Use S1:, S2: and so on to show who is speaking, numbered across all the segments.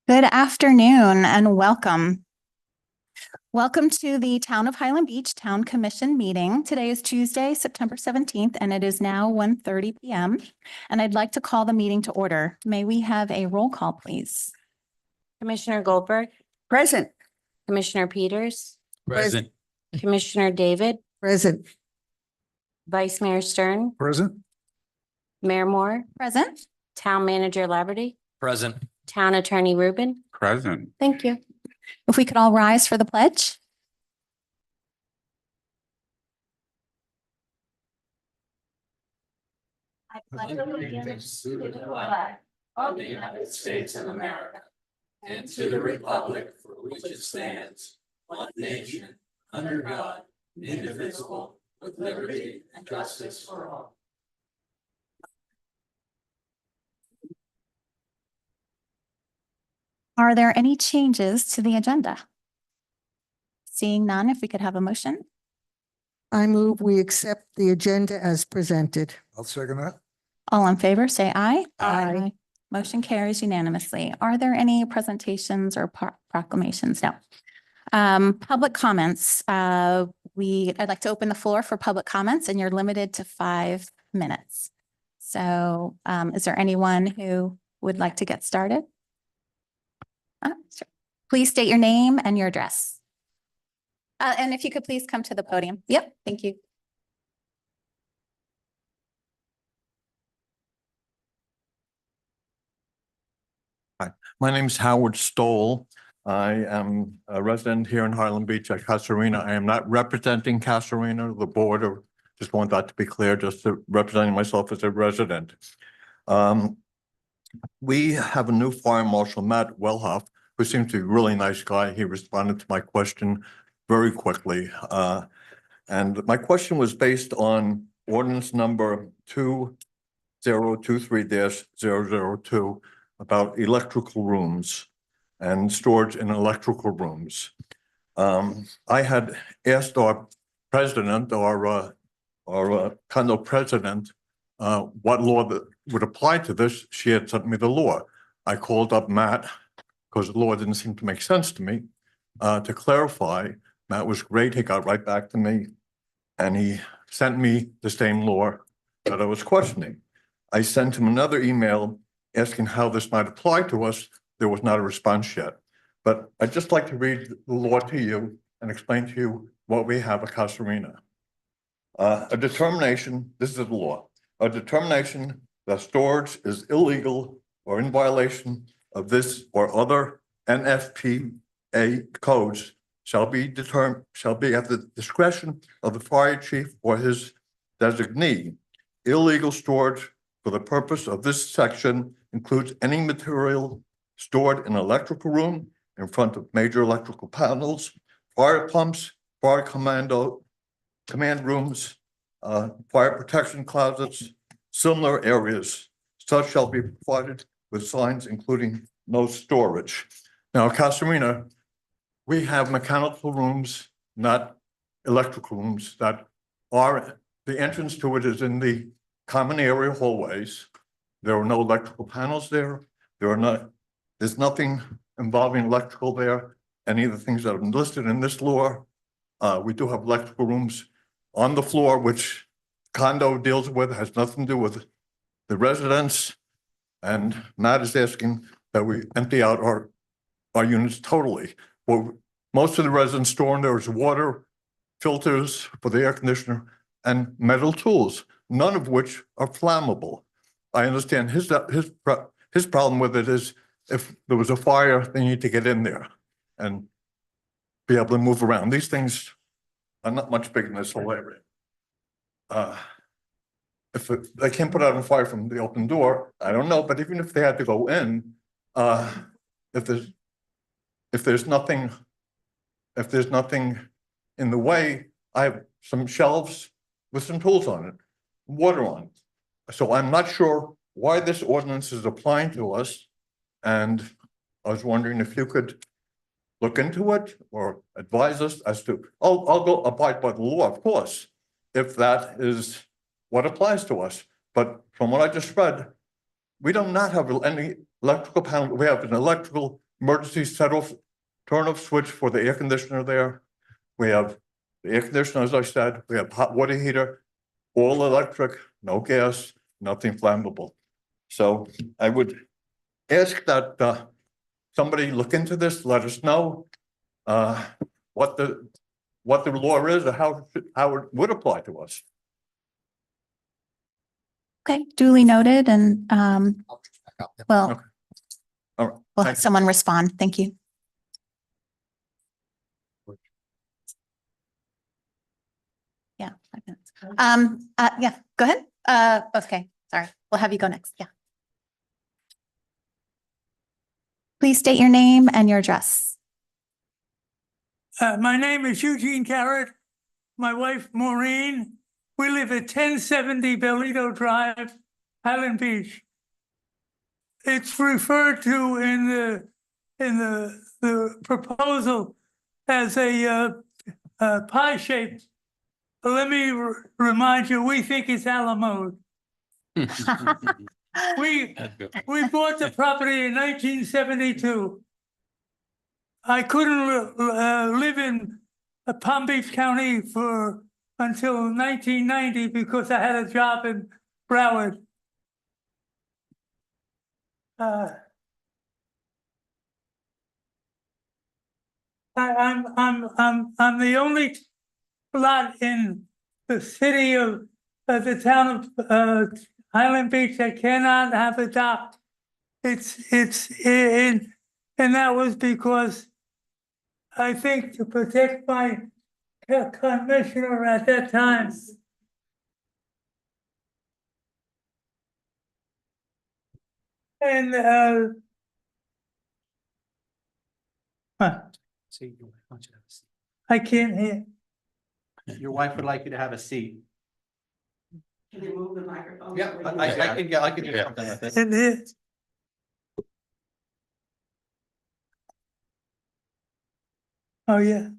S1: Good afternoon and welcome. Welcome to the Town of Highland Beach Town Commission meeting. Today is Tuesday, September 17th, and it is now 1:30 p.m. And I'd like to call the meeting to order. May we have a roll call, please?
S2: Commissioner Goldberg,
S3: Present.
S2: Commissioner Peters,
S3: Present.
S2: Commissioner David,
S3: Present.
S2: Vice Mayor Stern,
S4: Present.
S2: Mayor Moore,
S1: Present.
S2: Town Manager Laverty,
S4: Present.
S2: Town Attorney Rubin.
S4: Present.
S2: Thank you.
S1: If we could all rise for the pledge. I pledge allegiance to the flag of the United States of America and to the republic for which it stands, one nation, under God, indivisible, with liberty and justice for all. Are there any changes to the agenda? Seeing none, if we could have a motion.
S3: I move we accept the agenda as presented.
S4: I'll second that.
S1: All in favor, say aye.
S3: Aye.
S1: Motion carries unanimously. Are there any presentations or proclamations? No. Public comments. I'd like to open the floor for public comments and you're limited to 5 minutes. So is there anyone who would like to get started? Sure. Please state your name and your address. And if you could please come to the podium. Yep, thank you.
S5: My name is Howard Stoll. I am a resident here in Highland Beach at Casa Arena. I am not representing Casa Arena, the board, or just want that to be clear, just representing myself as a resident. We have a new fire marshal, Matt Wellhoff, who seems to be a really nice guy. He responded to my question very quickly. And my question was based on ordinance number 2023-002 about electrical rooms and storage in electrical rooms. I had asked our president, our condo president, what law that would apply to this. She had sent me the law. I called up Matt because the law didn't seem to make sense to me to clarify. Matt was great. He got right back to me and he sent me the same law that I was questioning. I sent him another email asking how this might apply to us. There was not a response yet, but I'd just like to read the law to you and explain to you what we have at Casa Arena. A determination, this is the law, a determination that storage is illegal or in violation of this or other NFPA codes shall be at the discretion of the fire chief or his designee. Illegal storage for the purpose of this section includes any material stored in an electrical room in front of major electrical panels, fire pumps, fire command rooms, fire protection closets, similar areas. Such shall be provided with signs including no storage. Now, at Casa Arena, we have mechanical rooms, not electrical rooms, that are, the entrance to it is in the common area hallways. There are no electrical panels there. There's nothing involving electrical there. Any of the things that are listed in this law. We do have electrical rooms on the floor, which condo deals with, has nothing to do with the residents. And Matt is asking that we empty out our units totally. Well, most of the residents store in there is water, filters for the air conditioner, and metal tools, none of which are flammable. I understand his problem with it is if there was a fire, they need to get in there and be able to move around. These things are not much bigger than this whole area. If they can't put out a fire from the open door, I don't know, but even if they had to go in, if there's nothing in the way, I have some shelves with some tools on it, water on it. So I'm not sure why this ordinance is applying to us. And I was wondering if you could look into it or advise us as to, I'll go abide by the law, of course, if that is what applies to us. But from what I just read, we do not have any electrical panel. We have an electrical emergency turn-off switch for the air conditioner there. We have the air conditioner, as I said, we have hot water heater, all electric, no gas, nothing flammable. So I would ask that somebody look into this, let us know what the law is or how it would apply to us.
S1: Okay, duly noted and well,
S5: Okay. All right.
S1: we'll
S5: Thank
S1: have
S5: you.
S1: someone respond. Thank you. Yeah. 5 minutes. Yeah, go ahead. Okay, sorry. We'll have you go next. Yeah. Please state your name and your address.
S4: My name is Eugene Garrett. My wife Maureen. We live at 1070 Bellito Drive, Highland Beach. It's referred to in the proposal as a pie shape. Let me remind you, we think it's a la mode. We bought the property in 1972. I couldn't live in Palm Beach County until 1990 because I had a job in Broward. I'm the only lot in the city of the town of Highland Beach that cannot have a dock. And that was because I think to protect my commissioner at that time. And
S6: See, your wife wants you to have a seat.
S4: I can't hear.
S6: Your wife would like you to have a seat.
S7: Can you move the microphone?
S6: Yeah, I can do something with this.
S4: And it, oh, yeah.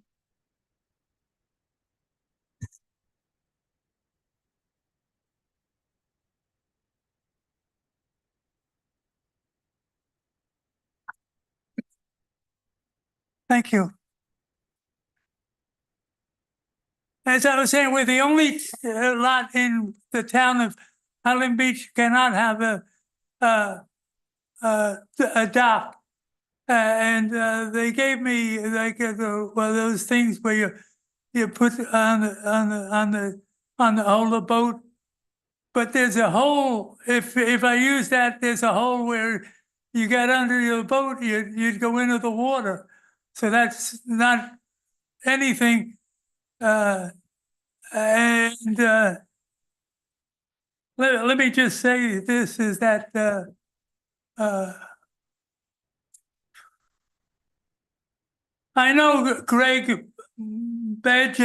S4: Thank you. As I was saying, we're the only lot in the town of Highland Beach cannot have a dock. And they gave me like one of those things where you put on the hold the boat, but there's a hole. If I use that, there's a hole where you get under your boat, you'd go into the water. So that's not anything. Let me just say this is that I know Greg Badge, he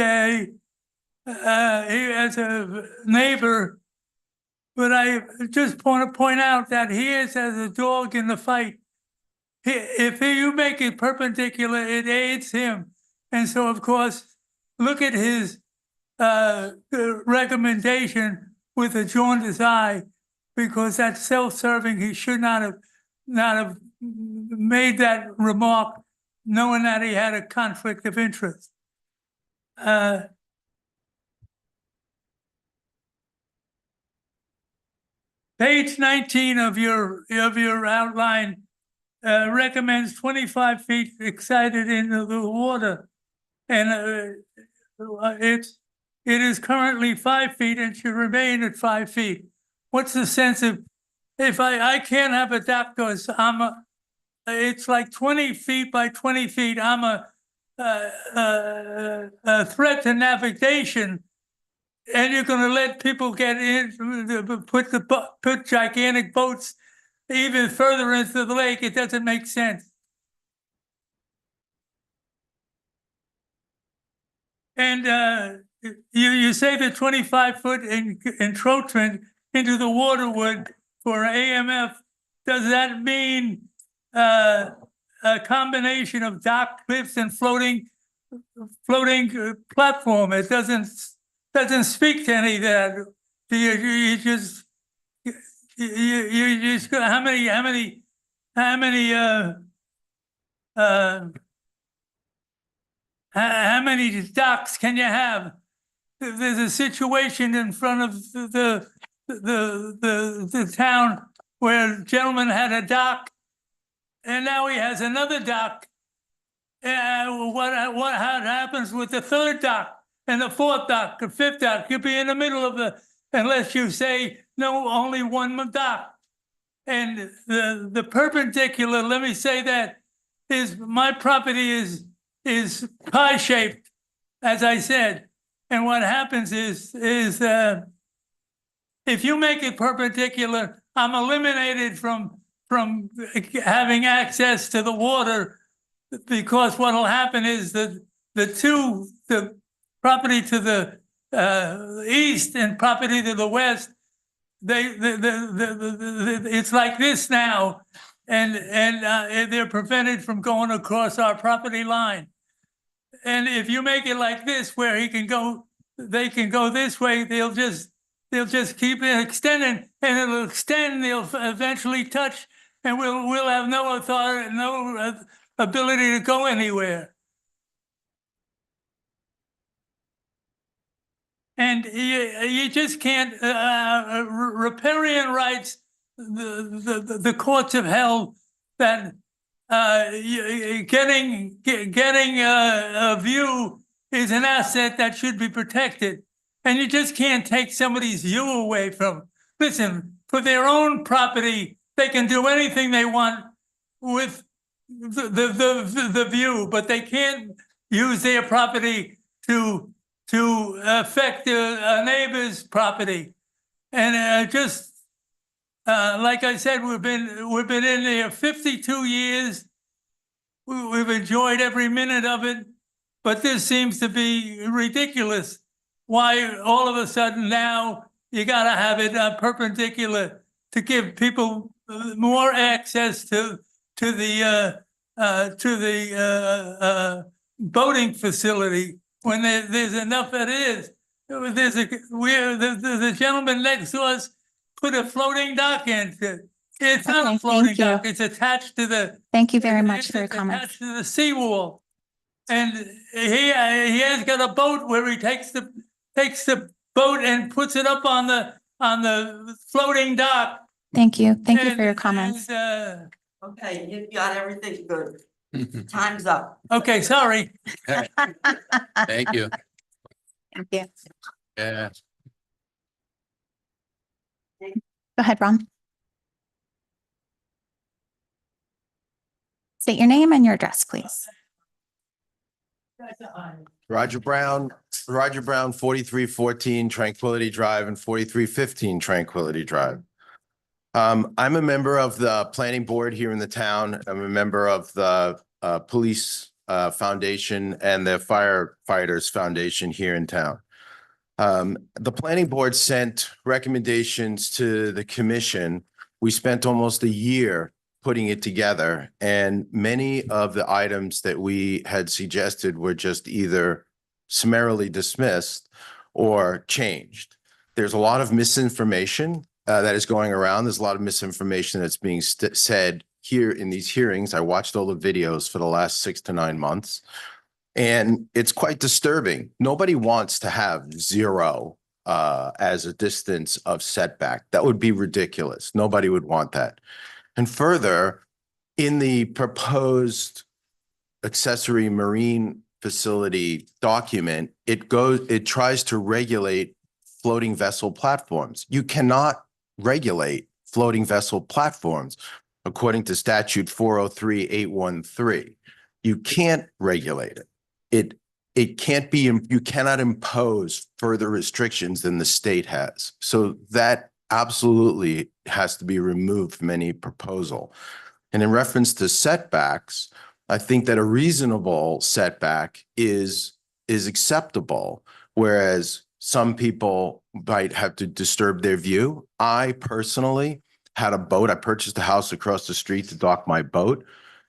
S4: as a neighbor, but I just want to point out that he is as a dog in the fight. If you make it perpendicular, it aids him. And so, of course, look at his recommendation with a jaundiced eye, because that's self-serving. He should not have made that remark knowing that he had a conflict of interest. Page 19 of your outline recommends 25 feet excited into the water, and it is currently 5 feet and should remain at 5 feet. What's the sense of if I can't have a dock because it's like 20 feet by 20 feet. I'm a threat to navigation, and you're going to let people get in, put gigantic boats even further into the lake. It doesn't make sense. And you say the 25-foot encroachment into the water would for AMF. Does that mean a combination of dock, cliffs, and floating platform? It doesn't speak to any of that. You just how many how many docks can you have? There's a situation in front of the town where a gentleman had a dock, and now he has another dock. What happens with the third dock and the fourth dock, the fifth dock? You'll be in the middle of unless you say no, only one dock. And the perpendicular, let me say that, is my property is pie shaped, as I said. And what happens is if you make it perpendicular, I'm eliminated from having access to the water, because what'll happen is that the property to the east and property to the west, it's like this now, and they're prevented from going across our property line. And if you make it like this, where they can go this way, they'll just keep it extending, and it'll extend. They'll eventually touch, and we'll have no authority, no ability to go anywhere. And you just can't. Riparian rights, the courts have held that getting a view is an asset that should be protected, and you just can't take somebody's view away from. Listen, for their own property, they can do anything they want with the view, but they can't use their property to affect a neighbor's property. And like I said, we've been in there 52 years. We've enjoyed every minute of it, but this seems to be ridiculous. Why all of a sudden now you gotta have it perpendicular to give people more access to the boating facility, when there's enough that is. The gentleman next to us put a floating dock in. It's not
S1: Okay,
S4: a floating
S1: thank you.
S4: dock. It's attached to the.
S1: Thank you very much
S4: it's
S1: for your comments.
S4: Attached to the seawall, and he has got a boat where he takes the boat and puts it up on the floating dock.
S1: Thank you. Thank you
S4: And-
S1: for your comments.
S4: and,
S7: Okay, you got everything good. Time's up.
S4: okay, sorry.
S8: Thank you.
S1: Thank you.
S8: Yeah.
S1: Go ahead, Ron. State your name and your address, please.
S9: Roger Brown, 4314 Tranquility Drive and 4315 Tranquility Drive. I'm a member of the planning board here in the town. I'm a member of the police foundation and the firefighters foundation here in town. The planning board sent recommendations to the commission. We spent almost a year putting it together, and many of the items that we had suggested were just either summarily dismissed or changed. There's a lot of misinformation that is going around. There's a lot of misinformation that's being said here in these hearings. I watched all the videos for the last 6 to 9 months, and it's quite disturbing. Nobody wants to have 0 as a distance of setback. That would be ridiculous. Nobody would want that. And further, in the proposed accessory marine facility document, it tries to regulate floating vessel platforms. You cannot regulate floating vessel platforms according to statute 403-813. You can't regulate it. It can't be, you cannot impose further restrictions than the state has. So that absolutely has to be removed from any proposal. And in reference to setbacks, I think that a reasonable setback is acceptable, whereas some people might have to disturb their view. I personally had a boat. I purchased a house across the street to dock my boat,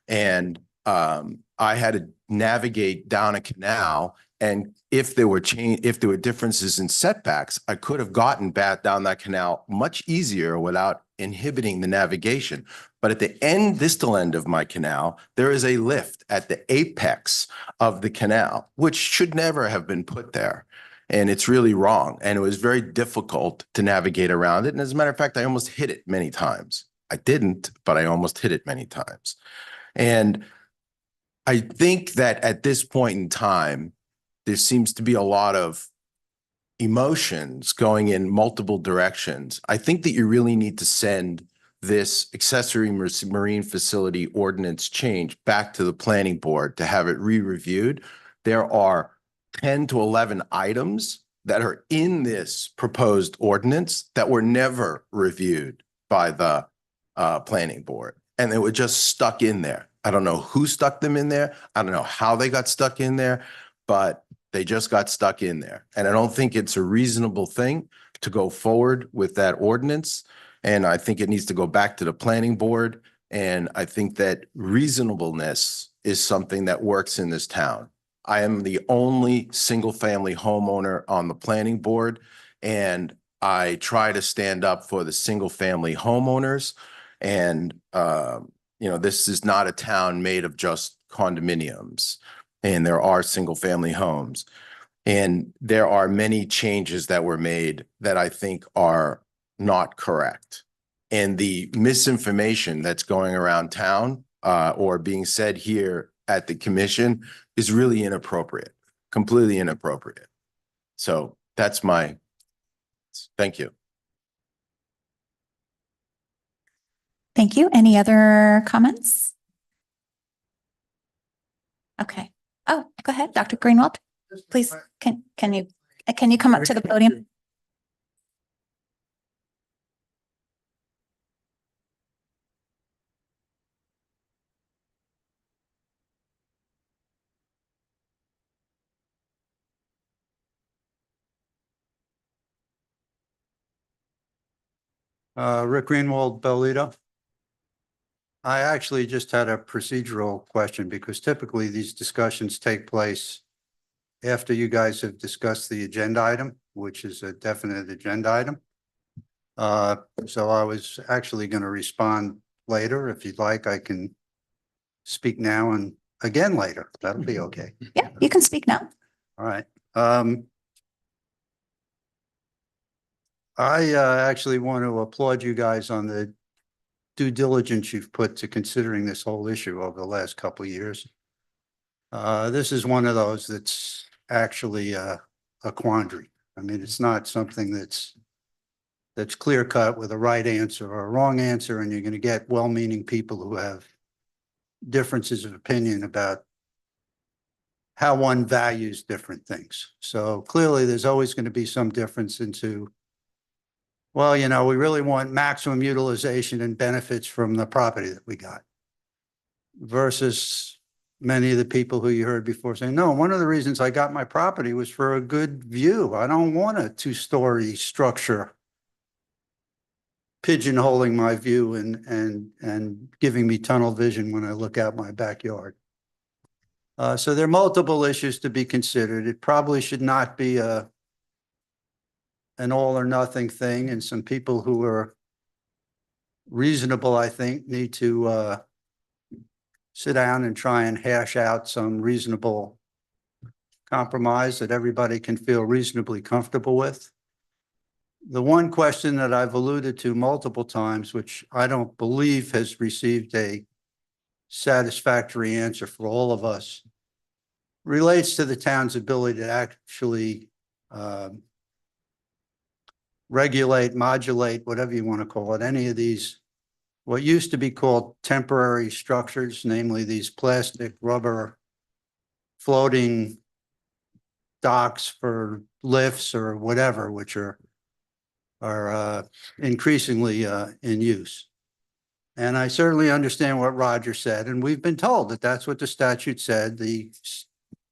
S9: and I had to navigate down a canal. And if there were differences in setbacks, I could have gotten back down that canal much easier without inhibiting the navigation. But at the end, distal end of my canal, there is a lift at the apex of the canal, which should never have been put there. And it's really wrong. And it was very difficult to navigate around it. And as a matter of fact, I almost hit it many times. I didn't, but I almost hit it many times. And I think that at this point in time, there seems to be a lot of emotions going in multiple directions. I think that you really need to send this accessory marine facility ordinance change back to the planning board to have it re-reviewed. There are 10 to 11 items that are in this proposed ordinance that were never reviewed by the planning board. And they were just stuck in there. I don't know who stuck them in there. I don't know how they got stuck in there, but they just got stuck in there. And I don't think it's a reasonable thing to go forward with that ordinance. And I think it needs to go back to the planning board. And I think that reasonableness is something that works in this town. I am the only single-family homeowner on the planning board, and I try to stand up for the single-family homeowners. And, this is not a town made of just condominiums, and there are single-family homes. And there are many changes that were made that I think are not correct. And the misinformation that's going around town or being said here at the commission is really inappropriate, completely inappropriate. So that's thank you.
S1: Thank you. Any other comments? Okay. Oh, go ahead, Dr. Greenwald. Please, can you come up to the podium?
S10: Rick Greenwald, Belito. I actually just had a procedural question because typically these discussions take place after you guys have discussed the agenda item, which is a definite agenda item. So I was actually going to respond later. If you'd like, I can speak now and again later. That'll be okay.
S1: Yeah, you can speak now.
S10: All right. I actually want to applaud you guys on the due diligence you've put to considering this whole issue over the last couple of years. This is one of those that's actually a quandary. I mean, it's not something that's clear cut with a right answer or a wrong answer, and you're going to get well-meaning people who have differences of opinion about how one values different things. So clearly, there's always going to be some difference into, well, we really want maximum utilization and benefits from the property that we got versus many of the people who you heard before saying, no, one of the reasons I got my property was for a good view. I don't want a two-story structure pigeonholing my view and giving me tunnel vision when I look out my backyard. So there are multiple issues to be considered. It probably should not be an all or nothing thing, and some people who are reasonable, I think, need to sit down and try and hash out some reasonable compromise that everybody can feel reasonably comfortable with. The one question that I've alluded to multiple times, which I don't believe has received a satisfactory answer for all of us, relates to the town's ability to actually regulate, modulate, whatever you want to call it, any of these, what used to be called temporary structures, namely these plastic, rubber, floating docks for lifts or whatever, which are increasingly in use. And I certainly understand what Roger said, and we've been told that that's what the statute said.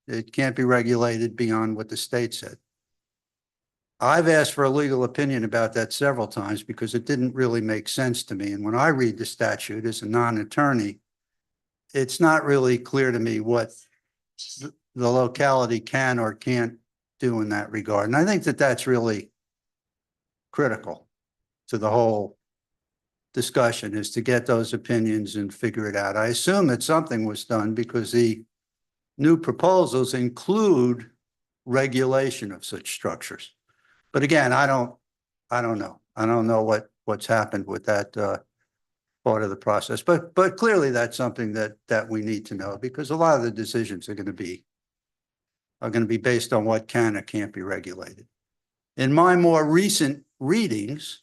S10: It can't be regulated beyond what the state said. I've asked for a legal opinion about that several times because it didn't really make sense to me. And when I read the statute as a non-attorney, it's not really clear to me what the locality can or can't do in that regard. And I think that that's really critical to the whole discussion, is to get those opinions and figure it out. I assume that something was done because the new proposals include regulation of such structures. But again, I don't know. I don't know what's happened with that part of the process. But clearly that's something that we need to know, because a lot of the decisions are going to be based on what can or can't be regulated. In my more recent readings,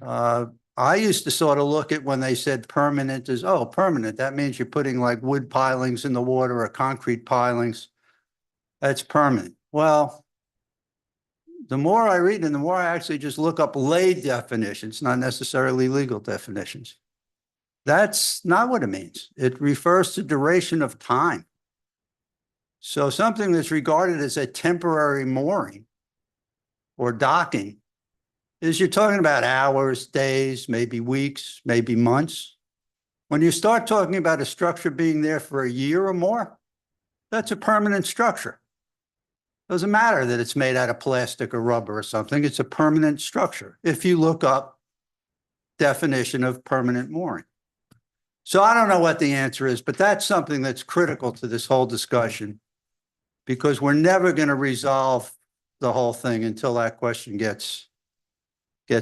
S10: I used to sort of look at when they said permanent as, oh, permanent, that means you're putting like wood pilings in the water or concrete pilings. That's permanent. Well, the more I read and the more I actually just look up lay definitions, not necessarily legal definitions. That's not what it means. It refers to duration of time. So something that's regarded as a temporary mooring or docking is you're talking about hours, days, maybe weeks, maybe months. When you start talking about a structure being there for a year or more, that's a permanent structure. Doesn't matter that it's made out of plastic or rubber or something. It's a permanent structure if you look up definition of permanent mooring. So I don't know what the answer is, but that's something that's critical to this whole discussion, because we're never going to resolve the whole thing until that question gets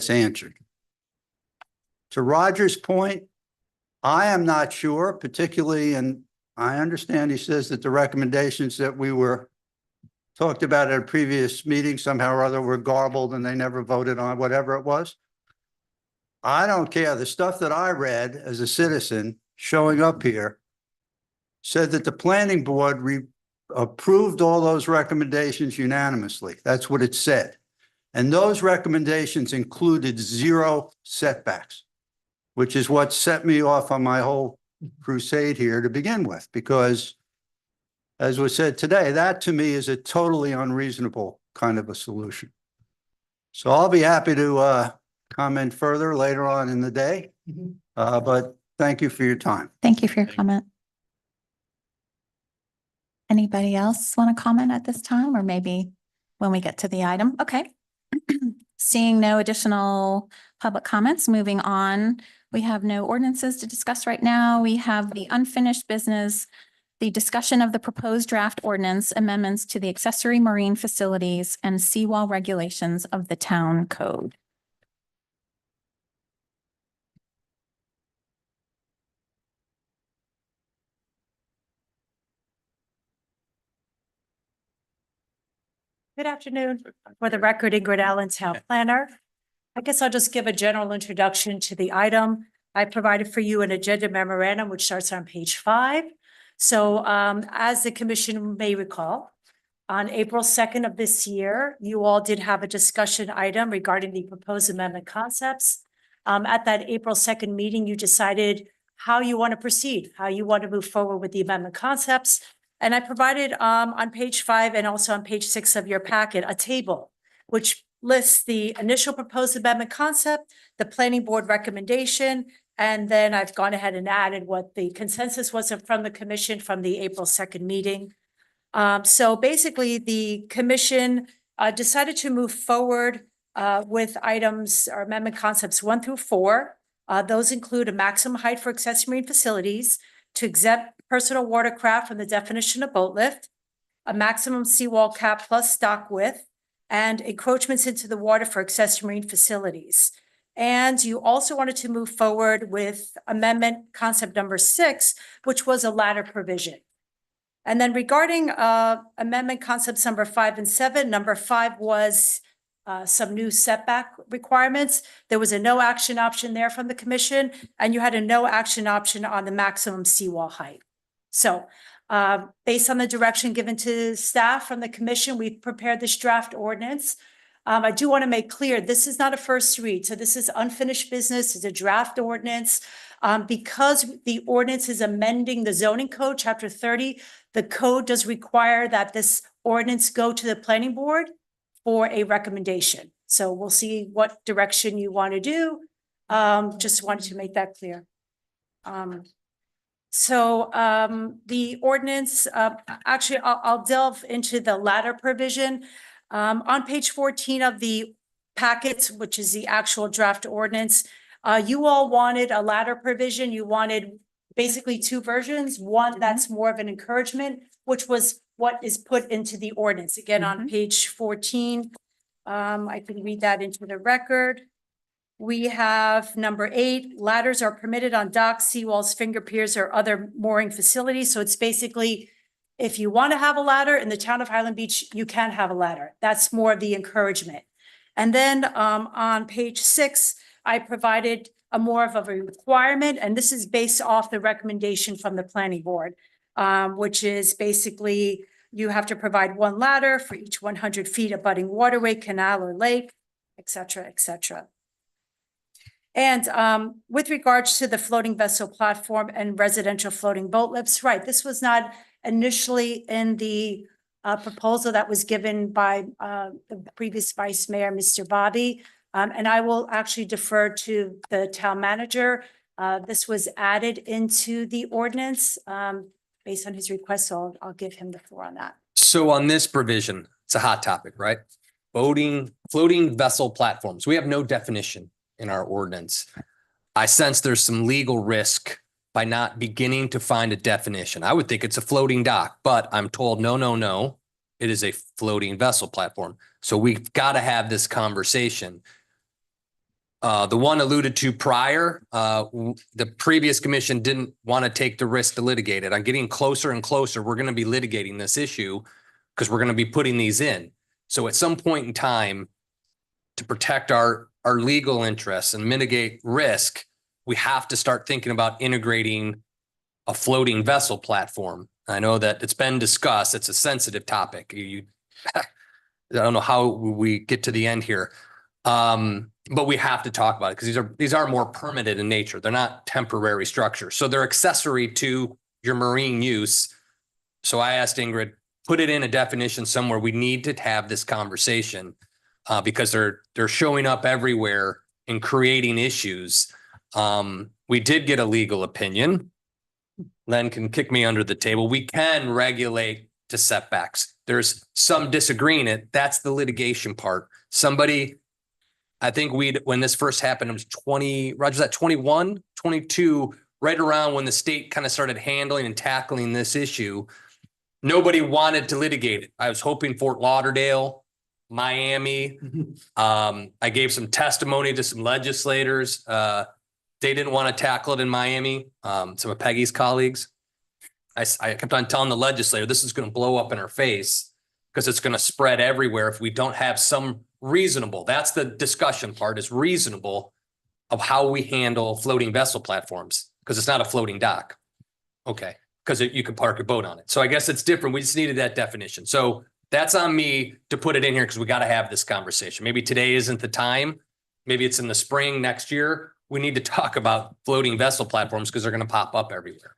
S10: answered. To Roger's point, I am not sure, particularly, and I understand he says that the recommendations that we were talked about at a previous meeting somehow or other were garbled and they never voted on whatever it was. I don't care. The stuff that I read as a citizen showing up here said that the planning board approved all those recommendations unanimously. That's what it said. And those recommendations included 0 setbacks, which is what set me off on my whole crusade here to begin with, because as was said today, that to me is a totally unreasonable kind of a solution. So I'll be happy to comment further later on in the day, but thank you for your time.
S1: Thank you for your comment. Anybody else want to comment at this time, or maybe when we get to the item? Okay. Seeing no additional public comments, moving on. We have no ordinances to discuss right now. We have the unfinished business, the discussion of the proposed draft ordinance amendments to the accessory marine facilities and seawall regulations of the town code.
S11: Good afternoon. For the record, Ingrid Allen, Town Planner. I guess I'll just give a general introduction to the item. I provided for you an agenda memorandum, which starts on page 5. So as the commission may recall, on April 2nd of this year, you all did have a discussion item regarding the proposed amendment concepts. At that April 2nd meeting, you decided how you want to proceed, how you want to move forward with the amendment concepts. And I provided on page 5 and also on page 6 of your packet, a table which lists the initial proposed amendment concept, the planning board recommendation, and then I've gone ahead and added what the consensus was from the commission from the April 2nd meeting. So basically, the commission decided to move forward with items or amendment concepts 1 through 4. Those include a maximum height for accessory marine facilities, to exempt personal watercraft from the definition of boat lift, a maximum seawall cap plus stock width, and encroachments into the water for accessory marine facilities. And you also wanted to move forward with amendment concept number 6, which was a ladder provision. And then regarding amendment concepts number 5 and 7, number 5 was some new setback requirements. There was a no action option there from the commission, and you had a no action option on the maximum seawall height. So based on the direction given to staff from the commission, we've prepared this draft ordinance. I do want to make clear, this is not a first read. So this is unfinished business. It's a draft ordinance. Because the ordinance is amending the zoning code, chapter 30, the code does require that this ordinance go to the planning board for a recommendation. So we'll see what direction you want to do. Just wanted to make that clear. The ordinance, actually, I'll delve into the latter provision. On page 14 of the packets, which is the actual draft ordinance, You all wanted a ladder provision. You wanted basically two versions. One that's more of an encouragement, which was what is put into the ordinance. Again, on page 14, I can read that into the record. We have number 8, ladders are permitted on docks, seawalls, finger piers, or other mooring facilities. So it's basically, if you want to have a ladder in the town of Highland Beach, you can have a ladder. That's more of the encouragement. And then on page 6, I provided a more of a requirement, and this is based off the recommendation from the planning board, which is basically you have to provide one ladder for each 100 feet abutting waterway, canal, or lake, et cetera, et cetera. And with regards to the floating vessel platform and residential floating boat lifts, right, this was not initially in the proposal that was given by the previous vice mayor, Mr. Bobby. And I will actually defer to the town manager. This was added into the ordinance based on his request, so I'll give him the floor on that.
S12: So on this provision, it's a hot topic, right? Floating vessel platforms. We have no definition in our ordinance. I sense there's some legal risk by not beginning to find a definition. I would think it's a floating dock, but I'm told, no. It is a floating vessel platform. So we've got to have this conversation. The one alluded to prior, the previous commission didn't want to take the risk to litigate it. I'm getting closer and closer. We're going to be litigating this issue because we're going to be putting these in. So at some point in time, to protect our legal interests and mitigate risk, we have to start thinking about integrating a floating vessel platform. I know that it's been discussed. It's a sensitive topic. I don't know how we get to the end here. But we have to talk about it because these are more permanent in nature. They're not temporary structures. So they're accessory to your marine use. So I asked Ingrid, put it in a definition somewhere. We need to have this conversation because they're showing up everywhere and creating issues. We did get a legal opinion. Len can kick me under the table. We can regulate to setbacks. There's some disagreement. That's the litigation part. I think when this first happened, it was 21, 22, right around when the state kind of started handling and tackling this issue. Nobody wanted to litigate it. I was hoping Fort Lauderdale, Miami. I gave some testimony to some legislators. They didn't want to tackle it in Miami. Some of Peggy's colleagues. I kept on telling the legislator, this is going to blow up in our face because it's going to spread everywhere if we don't have some reasonable. That's the discussion part, is reasonable of how we handle floating vessel platforms, because it's not a floating dock. Okay, because you could park a boat on it. So I guess it's different. We just needed that definition. So that's on me to put it in here because we got to have this conversation. Maybe today isn't the time. Maybe it's in the spring next year. We need to talk about floating vessel platforms because they're going to pop up everywhere.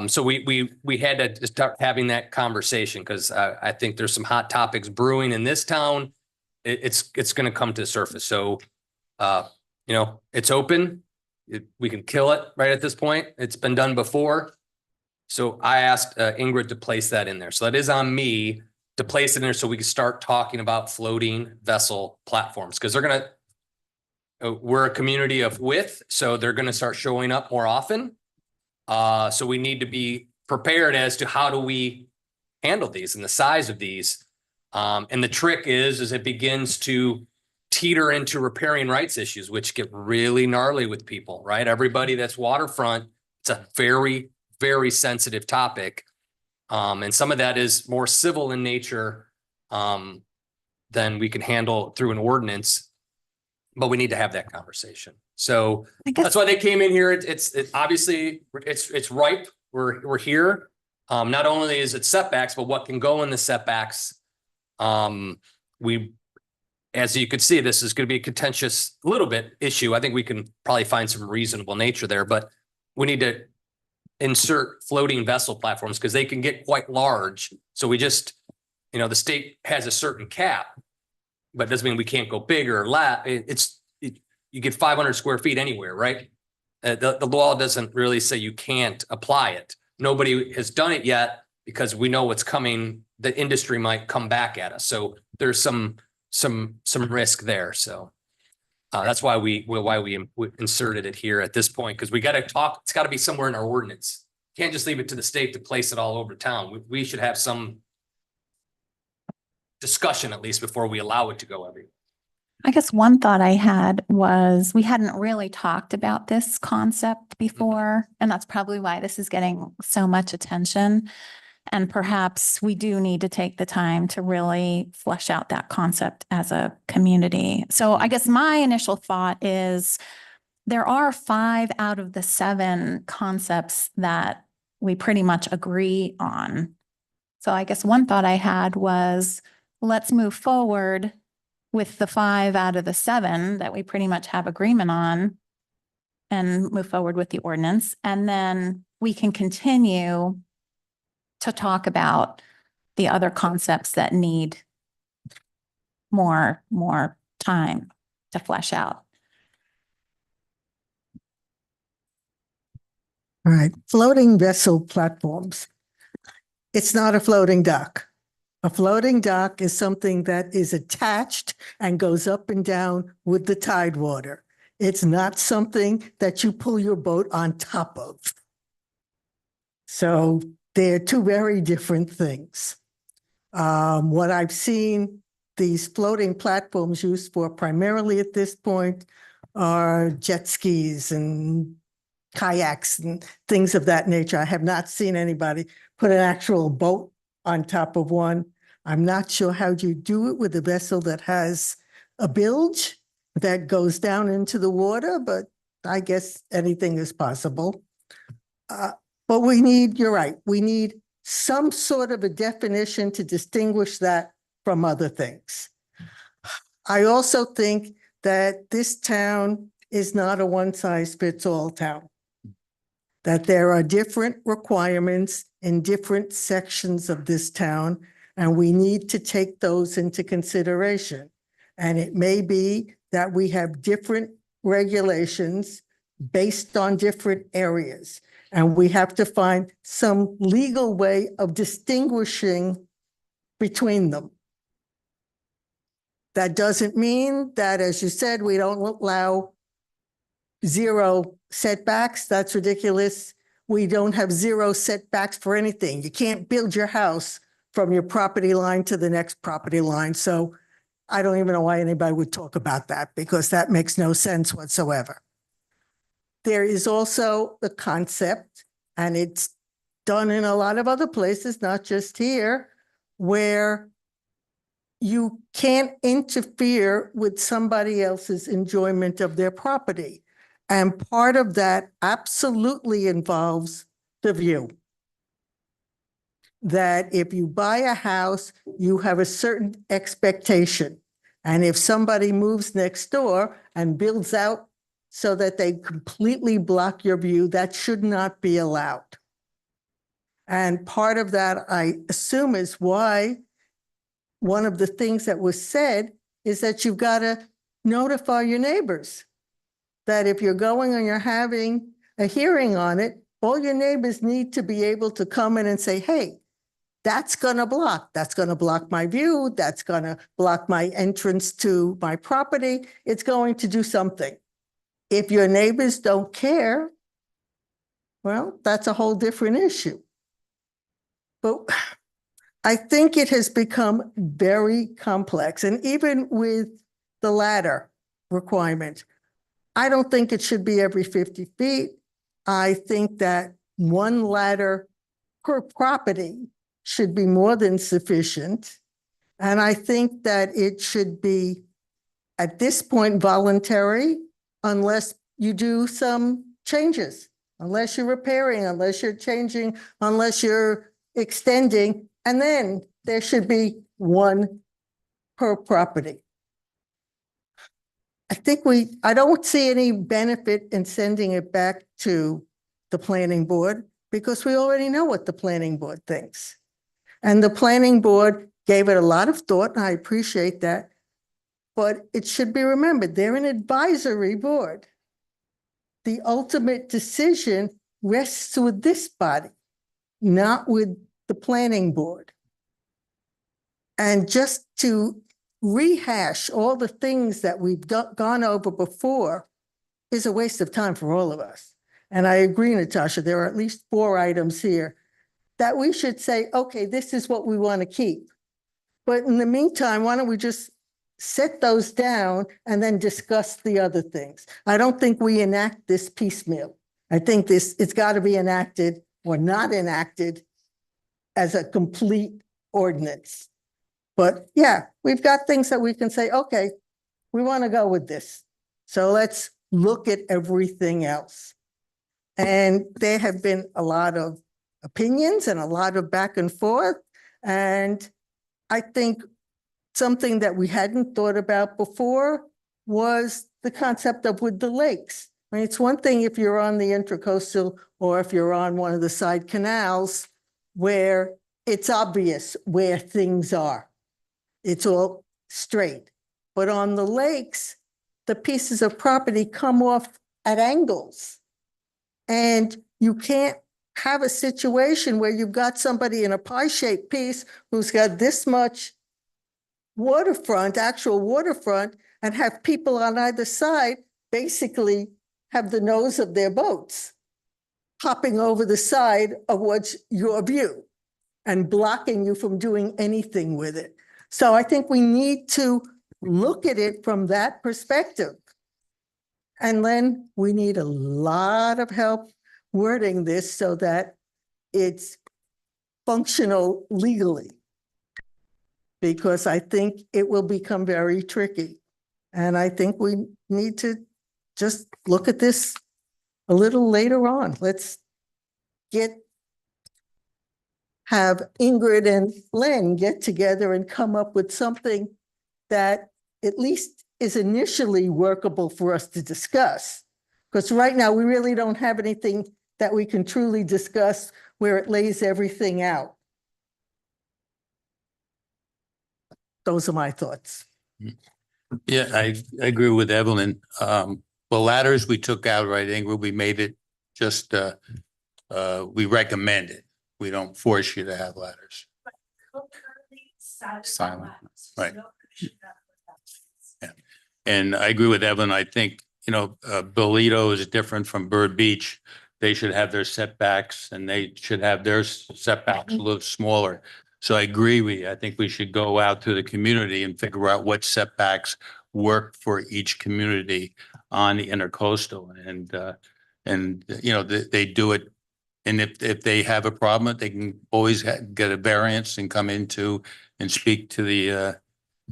S12: So we had to start having that conversation because I think there's some hot topics brewing in this town. It's going to come to the surface. So, it's open. We can kill it right at this point. It's been done before. So I asked Ingrid to place that in there. So that is on me to place it in there so we can start talking about floating vessel platforms because we're a community of width. So they're going to start showing up more often. So we need to be prepared as to how do we handle these and the size of these. And the trick is it begins to teeter into repairing rights issues, which get really gnarly with people, right? Everybody that's waterfront, it's a very, very sensitive topic. And some of that is more civil in nature than we can handle through an ordinance. But we need to have that conversation. So that's why they came in here. It's obviously it's ripe. We're here. Not only is it setbacks, but what can go in the setbacks. As you could see, this is going to be a contentious little bit issue. I think we can probably find some reasonable nature there, but we need to insert floating vessel platforms because they can get quite large. So we just, the state has a certain cap, but it doesn't mean we can't go bigger or less. You get 500 square feet anywhere, right? The law doesn't really say you can't apply it. Nobody has done it yet because we know what's coming. The industry might come back at us. So there's some risk there. So That's why we inserted it here at this point, because we got to talk, it's got to be somewhere in our ordinance. Can't just leave it to the state to place it all over town. We should have some discussion at least before we allow it to go everywhere.
S1: I guess one thought I had was we hadn't really talked about this concept before, and that's probably why this is getting so much attention. And perhaps we do need to take the time to really flesh out that concept as a community. So I guess my initial thought is there are 5 out of the 7 concepts that we pretty much agree on. So I guess one thought I had was let's move forward with the 5 out of the 7 that we pretty much have agreement on and move forward with the ordinance. And then we can continue to talk about the other concepts that need more time to flesh out.
S3: All right, floating vessel platforms. It's not a floating dock. A floating dock is something that is attached and goes up and down with the tide water. It's not something that you pull your boat on top of. So they're 2 very different things. What I've seen these floating platforms used for primarily at this point are jet skis and kayaks and things of that nature. I have not seen anybody put an actual boat on top of one. I'm not sure how you do it with a vessel that has a bilge that goes down into the water, but I guess anything is possible. But we need, you're right, we need some sort of a definition to distinguish that from other things. I also think that this town is not a one-size-fits-all town. That there are different requirements in different sections of this town, and we need to take those into consideration. And it may be that we have different regulations based on different areas. And we have to find some legal way of distinguishing between them. That doesn't mean that, as you said, we don't allow 0 setbacks. That's ridiculous. We don't have 0 setbacks for anything. You can't build your house from your property line to the next property line. So I don't even know why anybody would talk about that, because that makes no sense whatsoever. There is also the concept, and it's done in a lot of other places, not just here, where you can't interfere with somebody else's enjoyment of their property. And part of that absolutely involves the view. That if you buy a house, you have a certain expectation. And if somebody moves next door and builds out so that they completely block your view, that should not be allowed. And part of that, I assume, is why one of the things that was said is that you've got to notify your neighbors. That if you're going and you're having a hearing on it, all your neighbors need to be able to come in and say, hey, that's going to block my view, that's going to block my entrance to my property, it's going to do something. If your neighbors don't care, well, that's a whole different issue. But I think it has become very complex. And even with the ladder requirement, I don't think it should be every 50 feet. I think that 1 ladder per property should be more than sufficient. And I think that it should be, at this point, voluntary, unless you do some changes, unless you're repairing, unless you're changing, unless you're extending, and then there should be 1 per property. I don't see any benefit in sending it back to the planning board, because we already know what the planning board thinks. And the planning board gave it a lot of thought, and I appreciate that. But it should be remembered, they're an advisory board. The ultimate decision rests with this body, not with the planning board. And just to rehash all the things that we've gone over before is a waste of time for all of us. And I agree, Natasha, there are at least 4 items here that we should say, okay, this is what we want to keep. But in the meantime, why don't we just set those down and then discuss the other things? I don't think we enact this piecemeal. I think it's got to be enacted or not enacted as a complete ordinance. But yeah, we've got things that we can say, okay, we want to go with this. So let's look at everything else. And there have been a lot of opinions and a lot of back and forth. And I think something that we hadn't thought about before was the concept of with the lakes. I mean, it's one thing if you're on the Intracoastal or if you're on one of the side canals where it's obvious where things are. It's all straight. But on the lakes, the pieces of property come off at angles. And you can't have a situation where you've got somebody in a pie-shaped piece who's got this much waterfront, actual waterfront, and have people on either side basically have the nose of their boats hopping over the side of what's your view and blocking you from doing anything with it. So I think we need to look at it from that perspective. And then we need a lot of help wording this so that it's functional legally. Because I think it will become very tricky. And I think we need to just look at this a little later on. Let's have Ingrid and Len get together and come up with something that at least is initially workable for us to discuss. Because right now we really don't have anything that we can truly discuss where it lays everything out. Those are my thoughts.
S8: Yeah, I agree with Evelyn. The ladders we took out, right, Ingrid, we made it just, we recommend it. We don't force you to have ladders. Silent, right. Yeah. And I agree with Evelyn. I think, Bolito is different from Bird Beach. They should have their setbacks and they should have their setbacks a little smaller. So I agree with you. I think we should go out to the community and figure out what setbacks work for each community on the Intercoastal. And they do it. And if they have a problem, they can always get a variance and come into and speak to the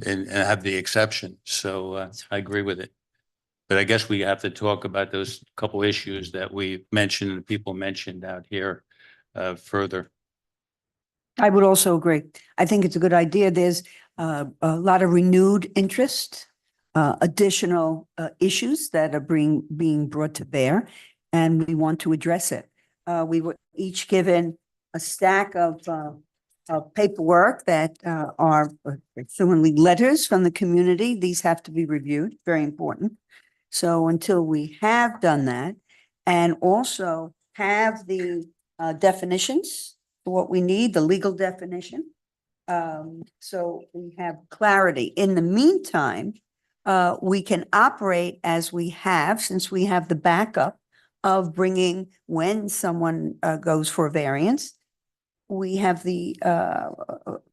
S8: and have the exception. So I agree with it. But I guess we have to talk about those couple issues that we mentioned and people mentioned out here further.
S13: I would also agree. I think it's a good idea. There's a lot of renewed interest, additional issues that are being brought to bear, and we want to address it. We were each given a stack of paperwork that are certainly letters from the community. These have to be reviewed, very important. So until we have done that and also have the definitions for what we need, the legal definition. So we have clarity. In the meantime, we can operate as we have, since we have the backup of bringing, when someone goes for a variance, we have the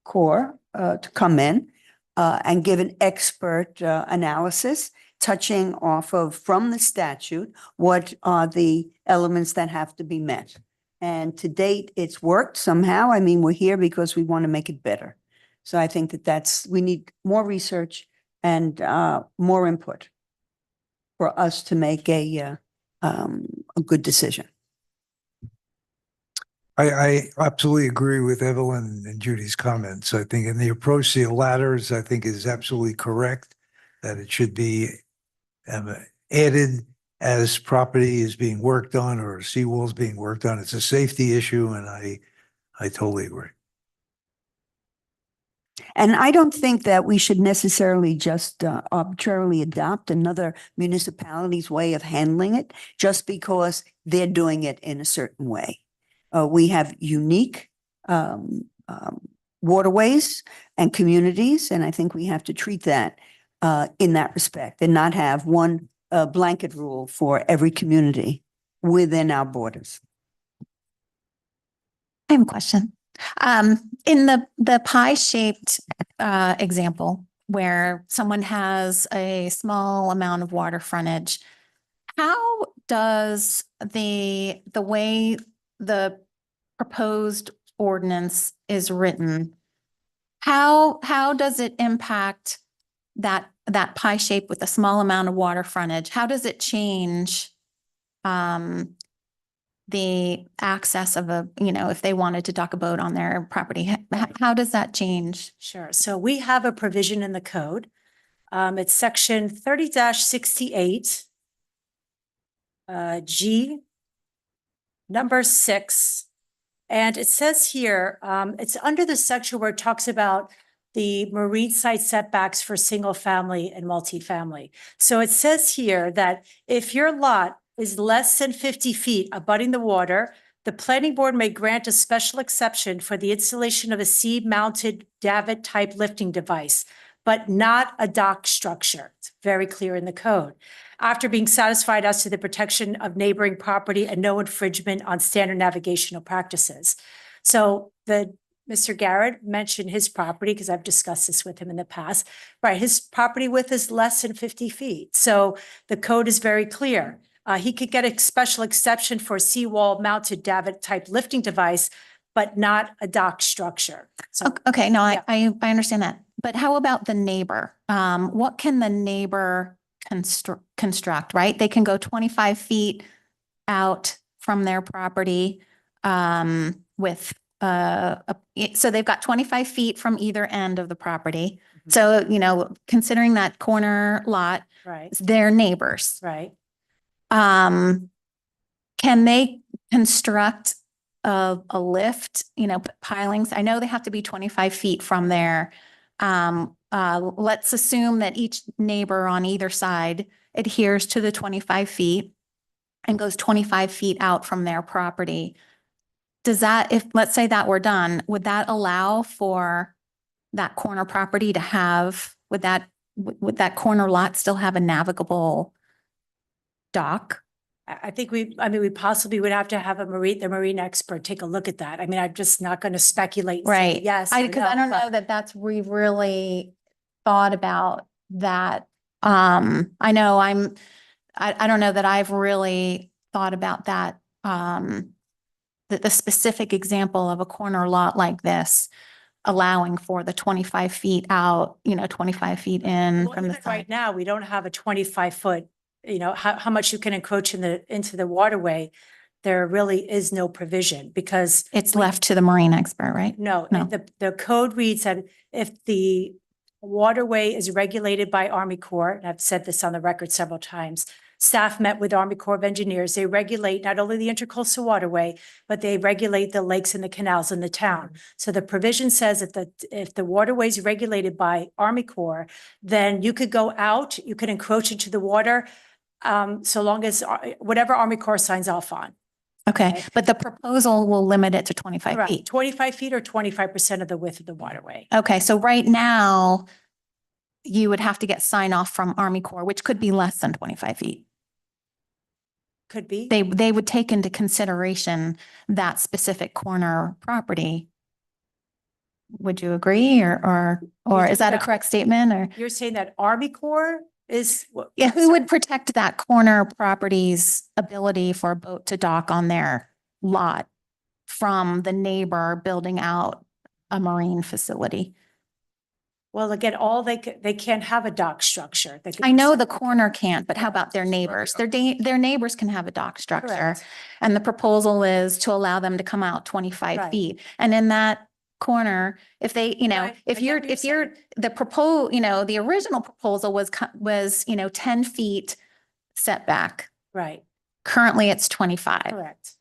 S13: Corps to come in and give an expert analysis touching off of, from the statute, what are the elements that have to be met. And to date, it's worked somehow. I mean, we're here because we want to make it better. So I think that we need more research and more input for us to make a good decision.
S14: I absolutely agree with Evelyn and Judy's comments. I think in the approach to the ladders, I think is absolutely correct that it should be added as property is being worked on or seawall is being worked on. It's a safety issue, and I totally agree.
S13: And I don't think that we should necessarily just arbitrarily adopt another municipality's way of handling it just because they're doing it in a certain way. We have unique waterways and communities, and I think we have to treat that in that respect and not have one blanket rule for every community within our borders.
S1: I have a question. In the pie-shaped example where someone has a small amount of water frontage, how does the way the proposed ordinance is written, how does it impact that pie shape with a small amount of water frontage? How does it change the access of if they wanted to dock a boat on their property? How does that change?
S11: Sure. So we have a provision in the code. It's section 30-68. G, number 6. And it says here, it's under the section where it talks about the marine site setbacks for single family and multifamily. So it says here that if your lot is less than 50 feet abutting the water, the planning board may grant a special exception for the installation of a sea-mounted davit type lifting device, but not a dock structure. It's very clear in the code. After being satisfied as to the protection of neighboring property and no infringement on standard navigational practices. So Mr. Garrett mentioned his property, because I've discussed this with him in the past, right? His property width is less than 50 feet. So the code is very clear. He could get a special exception for a seawall mounted davit type lifting device, but not a dock structure. So
S1: Okay, no,
S11: Yeah.
S1: I understand that. But how about the neighbor? What can the neighbor construct, right? They can go 25 feet out from their property with so they've got 25 feet from either end of the property. So, considering that corner lot,
S11: right,
S1: they're neighbors.
S11: right.
S1: Can they construct a lift, put pilings? I know they have to be 25 feet from there. Let's assume that each neighbor on either side adheres to the 25 feet and goes 25 feet out from their property. Does that, let's say that were done, would that allow for that corner property to have, would that corner lot still have a navigable dock?
S11: I think we possibly would have to have the marine expert take a look at that. I mean, I'm just not going to speculate. And say
S1: Right.
S11: yes.
S1: Because I don't know that we've really thought about that. I know I don't know that I've really thought about that. The specific example of a corner lot like this, allowing for the 25 feet out, 25 feet in
S11: Well,
S1: from the
S11: even right
S1: side.
S11: now, we don't have a 25-foot, how much you can encroach into the waterway. There really is no provision because
S1: It's left to the marine expert, right?
S11: no,
S1: No.
S11: the code reads that if the waterway is regulated by Army Corps, and I've said this on the record several times, staff met with Army Corps of Engineers. They regulate not only the intercoastal waterway, but they regulate the lakes and the canals in the town. So the provision says that if the waterway is regulated by Army Corps, then you could go out, you could encroach into the water, so long as whatever Army Corps signs off on.
S1: Okay, but the proposal will limit it to 25
S11: Correct.
S1: feet.
S11: 25 feet or 25% of the width of the waterway.
S1: Okay, so right now, you would have to get sign off from Army Corps, which could be less than 25 feet.
S11: Could be.
S1: They would take into consideration that specific corner property. Would you agree or is that a correct statement or?
S11: You're saying that Army Corps is?
S1: Yeah, who would protect that corner property's ability for a boat to dock on their lot from the neighbor building out a marine facility?
S11: Well, again, they can't have a dock structure. They could-
S1: I know the corner can't, but how about their neighbors? Their neighbors can have a dock structure.
S11: Correct.
S1: And the proposal is to allow them to come out 25
S11: Right.
S1: feet. And in that corner, if they,
S11: Right. I
S1: if
S11: get
S1: you're,
S11: what you're
S1: if you're,
S11: saying.
S1: the original proposal was 10 feet setback.
S11: Right,
S1: Currently, it's 25.
S11: correct.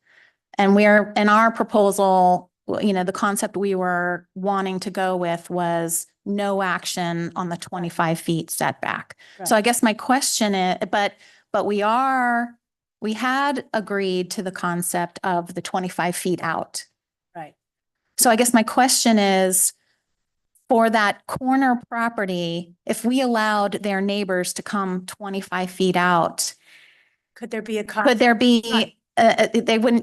S1: And in our proposal, the concept we were wanting to go with was no action on the 25 feet setback. So I guess my question is, but we had agreed to the concept of the 25 feet out.
S11: Right.
S1: So I guess my question is, for that corner property, if we allowed their neighbors to come 25 feet out,
S11: Could there be a?
S1: could there
S11: Right.
S1: be,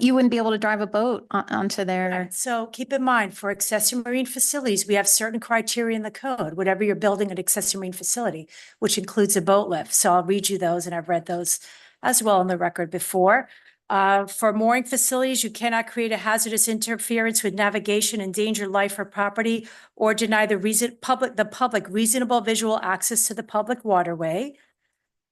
S1: you wouldn't be able to drive a boat onto their,
S11: Right. So keep in mind, for accessory marine facilities, we have certain criteria in the code, whatever you're building an accessory marine facility, which includes a boat lift. So I'll read you those, and I've read those as well on the record before. For mooring facilities, you cannot create a hazardous interference with navigation, endanger life or property, or deny the public reasonable visual access to the public waterway.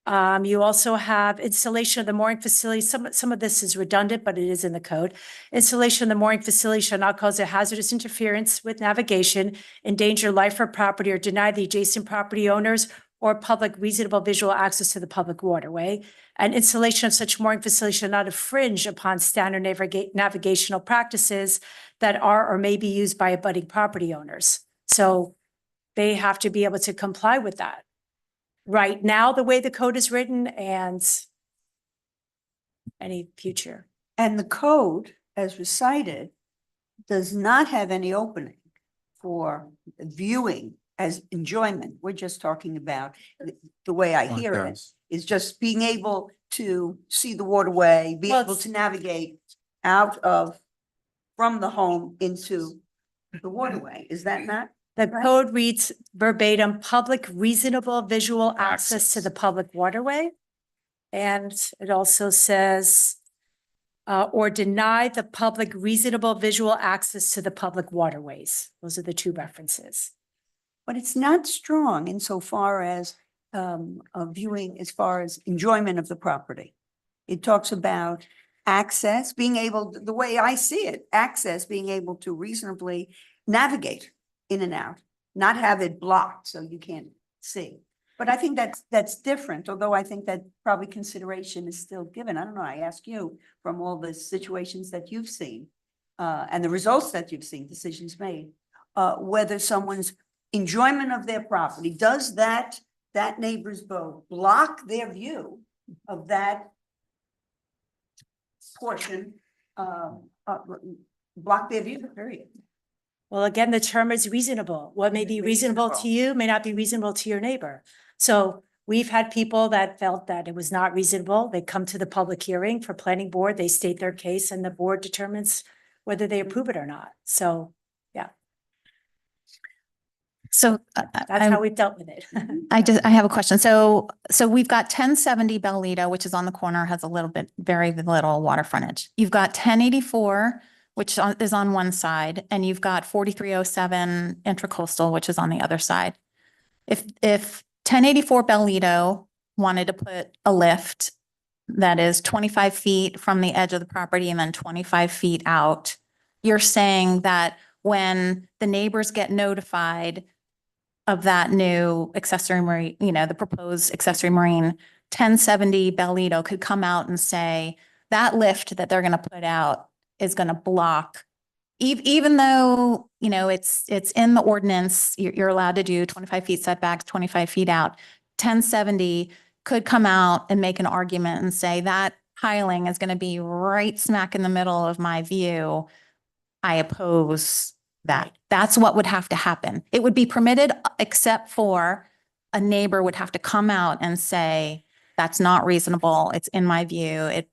S11: You also have installation of the mooring facility. Some of this is redundant, but it is in the code. Installation of the mooring facility shall not cause a hazardous interference with navigation, endanger life or property, or deny the adjacent property owners or public reasonable visual access to the public waterway. And installation of such mooring facility shall not infringe upon standard navigational practices that are or may be used by abutting property owners. So they have to be able to comply with that. Right now, the way the code is written and any future.
S13: And the code, as recited, does not have any opening for viewing as enjoyment. We're just talking about the way I hear it is just being able to see the waterway, be
S11: Well,
S13: able
S11: it's-
S13: to navigate out of, from the home into the waterway. Is that not?
S11: The
S13: Right.
S11: code reads verbatim, public reasonable visual access to the public waterway. And it also says, or deny the public reasonable visual access to the public waterways. Those are the two references.
S13: But it's not strong insofar as viewing, as far as enjoyment of the property. It talks about access, being able, the way I see it, access, being able to reasonably navigate in and out, not have it blocked so you can't see. But I think that's different, although I think that probably consideration is still given. I don't know, I ask you from all the situations that you've seen and the results that you've seen, decisions made, whether someone's enjoyment of their property, does that neighbor's boat block their view of that portion, block their view, period.
S11: Well, again, the term is reasonable. What may be reasonable to you may not be reasonable to your neighbor. So we've had people that felt that it was not reasonable. They come to the public hearing for planning board, they state their case, and the board determines whether they approve it or not. So, yeah,
S1: so
S11: that's how we've dealt with it.
S1: I have a question. So we've got 1070 Bellito, which is on the corner, has very little water frontage. You've got 1084, which is on one side, and you've got 4307 Intracoastal, which is on the other side. If 1084 Bellito wanted to put a lift that is 25 feet from the edge of the property and then 25 feet out, you're saying that when the neighbors get notified of that new accessory marine, the proposed accessory marine, 1070 Bellito could come out and say that lift that they're going to put out is going to block, even though, it's in the ordinance, you're allowed to do 25 feet setbacks, 25 feet out. 1070 could come out and make an argument and say that piling is going to be right smack in the middle of my view. I oppose that. That's what would have to happen. It would be permitted, except for a neighbor would have to come out and say, that's not reasonable. It's in my view.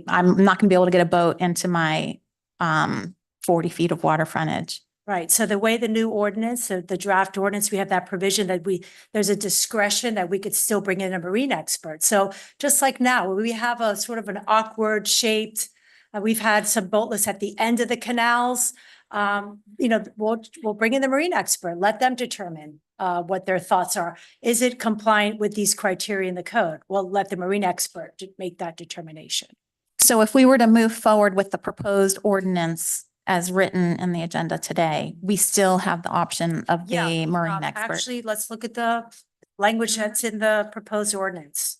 S1: I'm not going to be able to get a boat into my 40 feet of water frontage.
S11: Right. So the way the new ordinance, so the draft ordinance, we have that provision that there's a discretion that we could still bring in a marine expert. So just like now, we have a sort of an awkward shaped, we've had some boatless at the end of the canals. We'll bring in the marine expert, let them determine what their thoughts are. Is it compliant with these criteria in the code? We'll let the marine expert make that determination.
S1: So if we were to move forward with the proposed ordinance as written in the agenda today, we still have the option of the marine expert.
S11: Actually, let's look at the language that's in the proposed ordinance.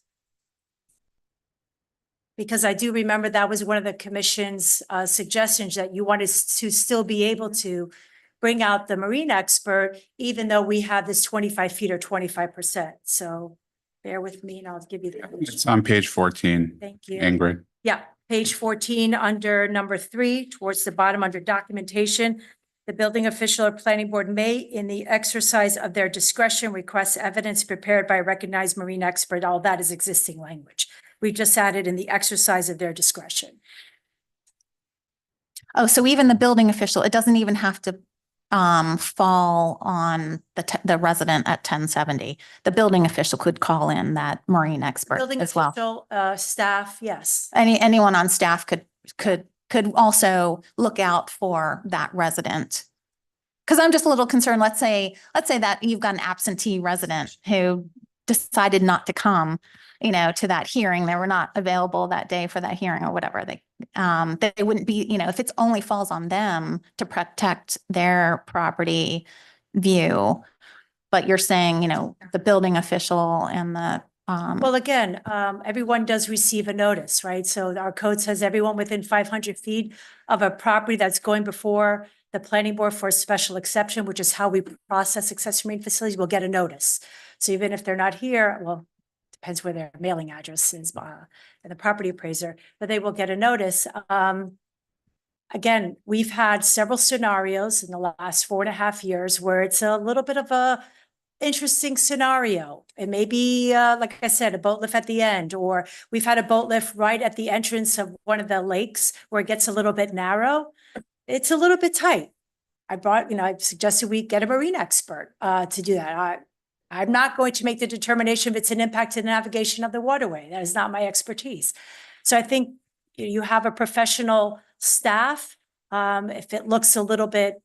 S11: Because I do remember that was one of the commission's suggestions, that you wanted to still be able to bring out the marine expert, even though we have this 25 feet or 25%. So bear with me and I'll give you the.
S15: It's on page 14.
S11: Thank you.
S15: Ingrid.
S11: Yeah, page 14 under number 3, towards the bottom under documentation. The building official or planning board may, in the exercise of their discretion, request evidence prepared by a recognized marine expert. All that is existing language. We just added in the exercise of their discretion.
S1: Oh, so even the building official, it doesn't even have to fall on the resident at 1070. The building official could call in that marine expert
S11: Building
S1: as well.
S11: official, staff, yes.
S1: Anyone on staff could also look out for that resident. Because I'm just a little concerned, let's say that you've got an absentee resident who decided not to come, to that hearing. They were not available that day for that hearing or whatever. They wouldn't be, if it's only falls on them to protect their property view. But you're saying, the building official and the
S11: Well, again, everyone does receive a notice, right? So our code says everyone within 500 feet of a property that's going before the planning board for a special exception, which is how we process accessory marine facilities, will get a notice. So even if they're not here, well, depends where their mailing address is, and the property appraiser, but they will get a notice. Again, we've had several scenarios in the last 4.5 years where it's a little bit of a interesting scenario. It may be, like I said, a boat lift at the end, or we've had a boat lift right at the entrance of one of the lakes where it gets a little bit narrow. It's a little bit tight. I suggested we get a marine expert to do that. I'm not going to make the determination if it's an impact to the navigation of the waterway. That is not my expertise. So I think you have a professional staff. If it looks a little bit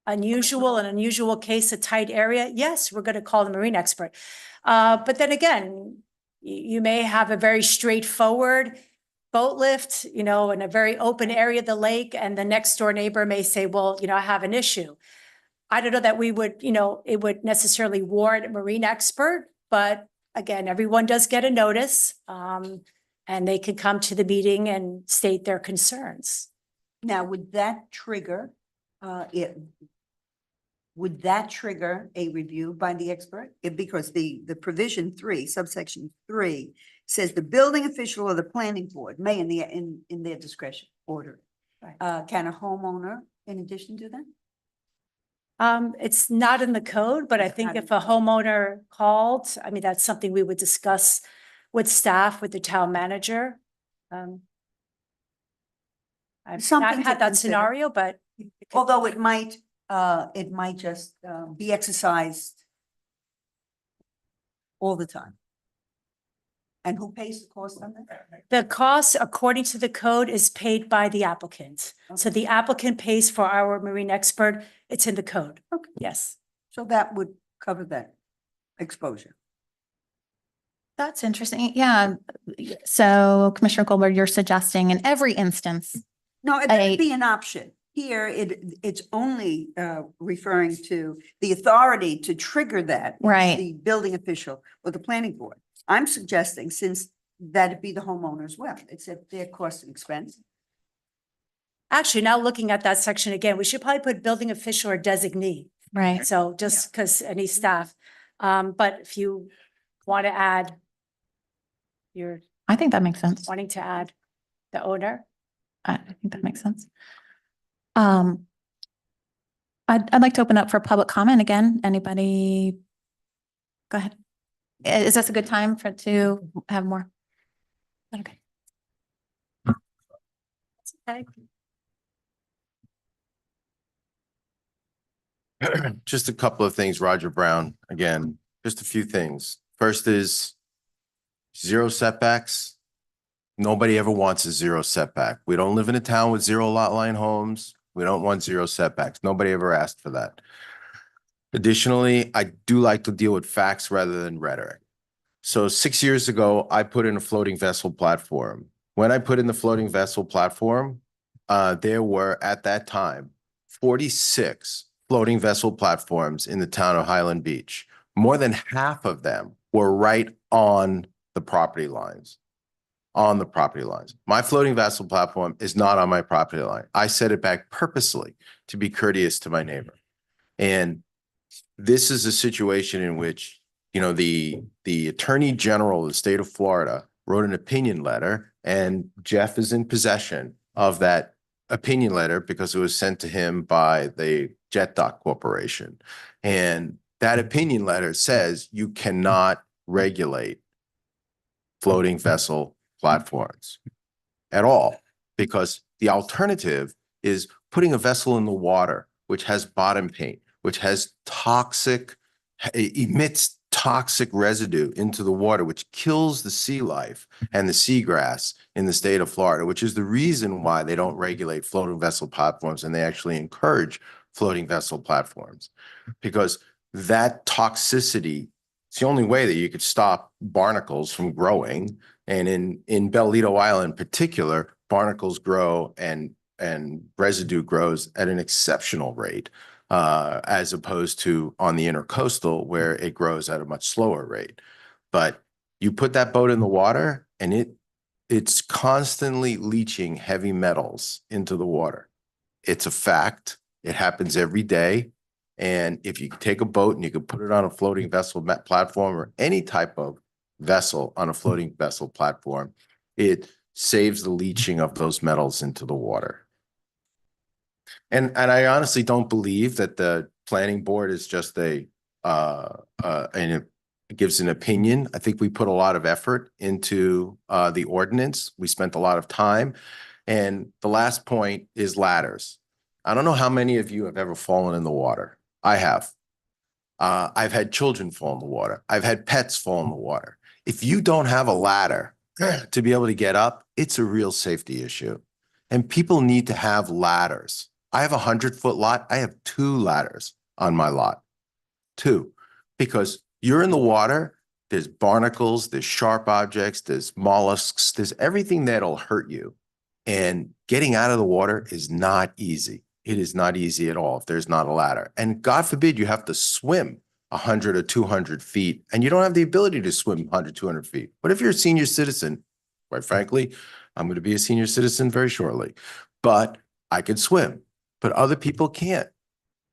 S11: unusual, an unusual case, a tight area, yes, we're going to call the marine expert. But then again, you may have a very straightforward boat lift, in a very open area of the lake, and the next door neighbor may say, well, I have an issue. I don't know that we would, it would necessarily warrant a marine expert, but again, everyone does get a notice, and they can come to the meeting and state their concerns.
S13: Now, would that trigger would that trigger a review by the expert? Because the provision 3, subsection 3 says the building official or the planning board may in their discretion order.
S11: Right.
S13: Can a homeowner in addition to that?
S11: It's not in the code, but I think if a homeowner called, that's something we would discuss with staff, with the town manager. I've
S13: Something
S11: not
S13: to
S11: had that
S13: consider.
S11: scenario, but
S13: Although it might just be exercised all the time. And who pays the cost on that?
S11: the cost, according to the code, is paid by the applicant. So the applicant pays for our marine expert. It's in the code.
S13: Okay.
S11: Yes.
S13: So that would cover that exposure.
S1: That's interesting. Yeah. So Commissioner Goldberg, you're suggesting in every instance,
S13: No, it would be an option. Here, it's only referring to the authority to trigger that. is
S1: Right.
S13: The building official or the planning board. I'm suggesting, since that'd be the homeowner as well, it's at their cost and expense.
S11: Actually, now looking at that section again, we should probably put building official or designee.
S1: right?
S11: So just because any staff, but if you want to add, you're
S1: I think that makes sense.
S11: wanting to add the owner.
S1: I think that makes sense. I'd like to open up for public comment again. Anybody? Go ahead. Is this a good time to have more? Okay.
S11: Okay.
S9: Just a couple of things, Roger Brown, again, just a few things. First is 0 setbacks. Nobody ever wants a 0 setback. We don't live in a town with 0 lot line homes. We don't want 0 setbacks. Nobody ever asked for that. Additionally, I do like to deal with facts rather than rhetoric. So 6 years ago, I put in a floating vessel platform. When I put in the floating vessel platform, there were at that time 46 floating vessel platforms in the town of Highland Beach. More than half of them were right on the property lines. My floating vessel platform is not on my property line. I set it back purposely to be courteous to my neighbor. And this is a situation in which, the Attorney General of the state of Florida wrote an opinion letter, and Jeff is in possession of that opinion letter because it was sent to him by the Jet Dock Corporation. And that opinion letter says you cannot regulate floating vessel platforms at all, because the alternative is putting a vessel in the water, which has bottom paint, which has emits toxic residue into the water, which kills the sea life and the seagrass in the state of Florida, which is the reason why they don't regulate floating vessel platforms and they actually encourage floating vessel platforms. Because that toxicity, it's the only way that you could stop barnacles from growing. And in Bellito Island in particular, barnacles grow and residue grows at an exceptional rate, as opposed to on the intercoastal where it grows at a much slower rate. But you put that boat in the water and it's constantly leaching heavy metals into the water. It's a fact. It happens every day. And if you take a boat and you can put it on a floating vessel platform or any type of vessel on a floating vessel platform, it saves the leaching of those metals into the water. And I honestly don't believe that the planning board is just and it gives an opinion. I think we put a lot of effort into the ordinance. We spent a lot of time. And the last point is ladders. I don't know how many of you have ever fallen in the water. I have. I've had children fall in the water. I've had pets fall in the water. If you don't have a ladder to be able to get up, it's a real safety issue. And people need to have ladders. I have a 100-foot lot. I have 2 ladders on my lot. 2, because you're in the water, there's barnacles, there's sharp objects, there's mollusks, there's everything that'll hurt you. And getting out of the water is not easy. It is not easy at all if there's not a ladder. And God forbid you have to swim 100 or 200 feet and you don't have the ability to swim 100, 200 feet. What if you're a senior citizen? Quite frankly, I'm going to be a senior citizen very shortly, but I could swim, but other people can't.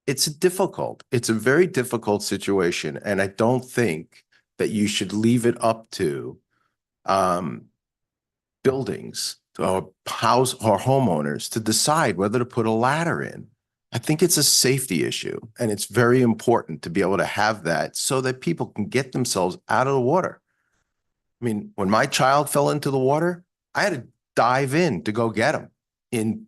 S9: It's a very difficult situation. And I don't think that you should leave it up to buildings or house or homeowners to decide whether to put a ladder in. I think it's a safety issue, and it's very important to be able to have that so that people can get themselves out of the water. I mean, when my child fell into the water, I had to dive in to go get him in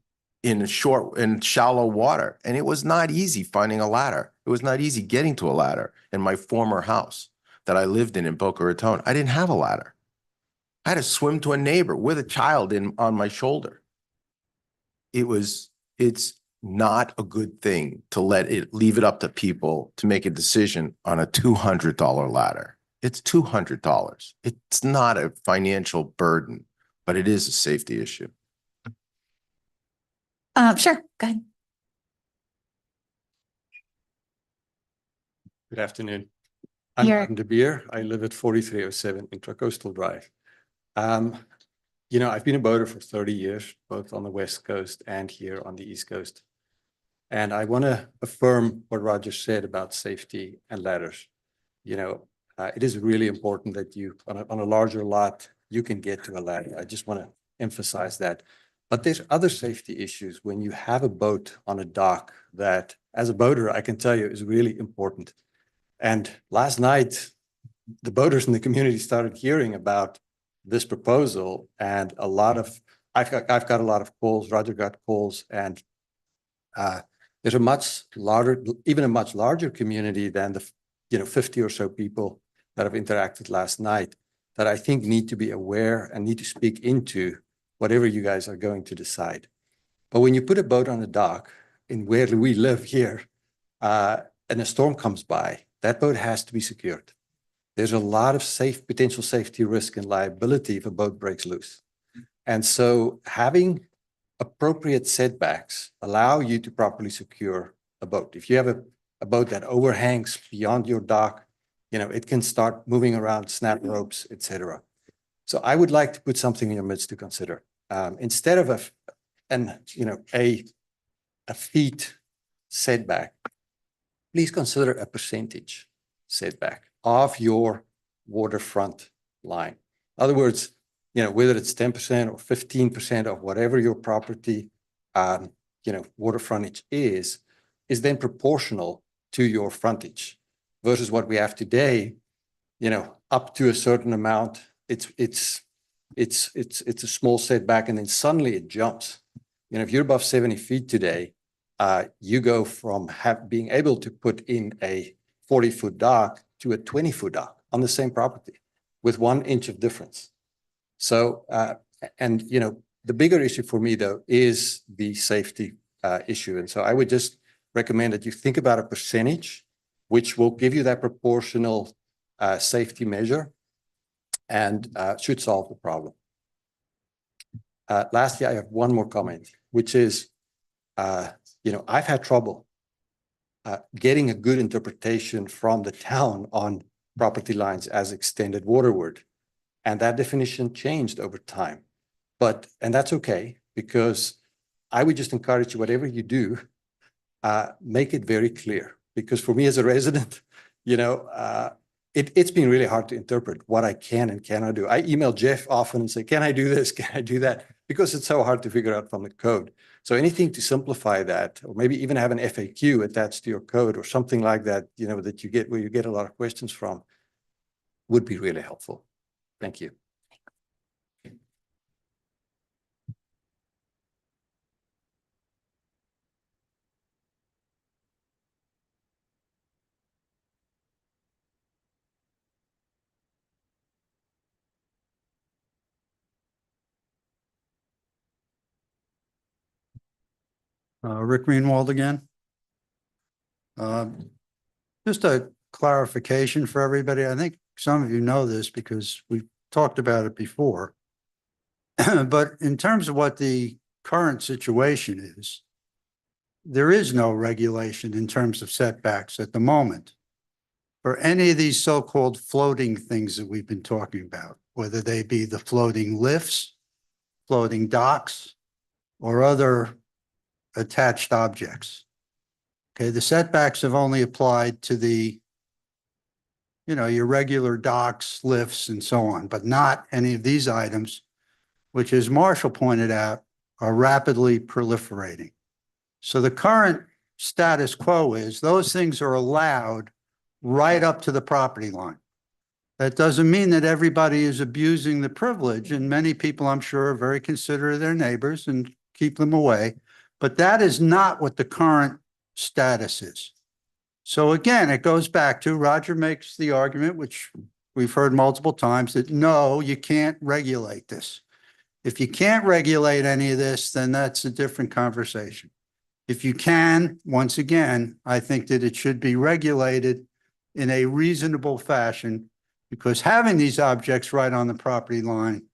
S9: shallow water. And it was not easy finding a ladder. It was not easy getting to a ladder in my former house that I lived in Boca Raton. I didn't have a ladder. I had to swim to a neighbor with a child on my shoulder. It's not a good thing to leave it up to people to make a decision on a $200 ladder. It's $200. It's not a financial burden, but it is a safety issue.
S1: Sure, go ahead.
S16: Good afternoon.
S1: You're-
S16: I'm De Beer. I live at 4307 Intracoastal Drive. I've been a boater for 30 years, both on the West Coast and here on the East Coast. And I want to affirm what Roger said about safety and ladders. It is really important that you, on a larger lot, you can get to a ladder. I just want to emphasize that. But there's other safety issues when you have a boat on a dock that, as a boater, I can tell you is really important. And last night, the boaters in the community started hearing about this proposal, and I've got a lot of calls. Roger got calls, and there's a much larger community than the 50 or so people that have interacted last night that I think need to be aware and need to speak into whatever you guys are going to decide. But when you put a boat on a dock in where we live here, and a storm comes by, that boat has to be secured. There's a lot of potential safety risk and liability if a boat breaks loose. And so having appropriate setbacks allow you to properly secure a boat. If you have a boat that overhangs beyond your dock, it can start moving around, snap ropes, etc. So I would like to put something in your midst to consider. Instead of a feet setback, please consider a percentage setback of your waterfront line. In other words, whether it's 10% or 15% of whatever your property water frontage is then proportional to your frontage versus what we have today, up to a certain amount, it's a small setback and then suddenly it jumps. If you're above 70 feet today, you go from being able to put in a 40-foot dock to a 20-foot dock on the same property with 1 inch of difference. So, the bigger issue for me though is the safety issue. And so I would just recommend that you think about a percentage, which will give you that proportional safety measure and should solve the problem. Lastly, I have one more comment, which is, I've had trouble getting a good interpretation from the town on property lines as extended waterward. And that definition changed over time. And that's okay, because I would just encourage you, whatever you do, make it very clear. Because for me as a resident, it's been really hard to interpret what I can and cannot do. I email Jeff often and say, can I do this? Can I do that? Because it's so hard to figure out from the code. So anything to simplify that, or maybe even have an FAQ attached to your code or something like that, that you get where you get a lot of questions from, would be really helpful. Thank you.
S10: Rick Greenwald again. Just a clarification for everybody. I think some of you know this because we've talked about it before. But in terms of what the current situation is, there is no regulation in terms of setbacks at the moment for any of these so-called floating things that we've been talking about, whether they be the floating lifts, floating docks, or other attached objects. Okay, the setbacks have only applied to the, your regular docks, lifts, and so on, but not any of these items, which, as Marshall pointed out, are rapidly proliferating. So the current status quo is those things are allowed right up to the property line. That doesn't mean that everybody is abusing the privilege, and many people, I'm sure, are very considerate of their neighbors and keep them away. But that is not what the current status is. So again, it goes back to Roger makes the argument, which we've heard multiple times, that no, you can't regulate this. If you can't regulate any of this, then that's a different conversation. If you can, once again, I think that it should be regulated in a reasonable fashion, because having these objects right on the property line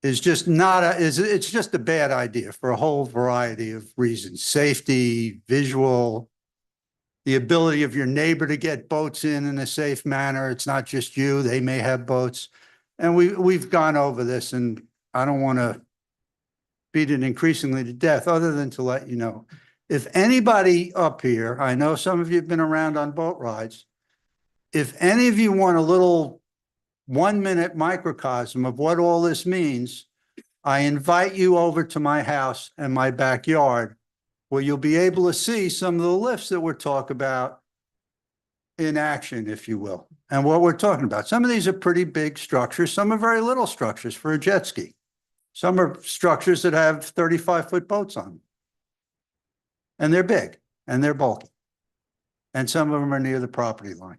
S10: is just it's just a bad idea for a whole variety of reasons. Safety, visual, the ability of your neighbor to get boats in a safe manner. It's not just you, they may have boats. And we've gone over this, and I don't want to beat it increasingly to death, other than to let you know, if anybody up here, I know some of you have been around on boat rides, if any of you want a little 1-minute microcosm of what all this means, I invite you over to my house and my backyard, where you'll be able to see some of the lifts that we're talking about in action, if you will, and what we're talking about. Some of these are pretty big structures. Some are very little structures for a jet ski. Some are structures that have 35-foot boats on them. And they're big and they're bulky. And some of them are near the property line.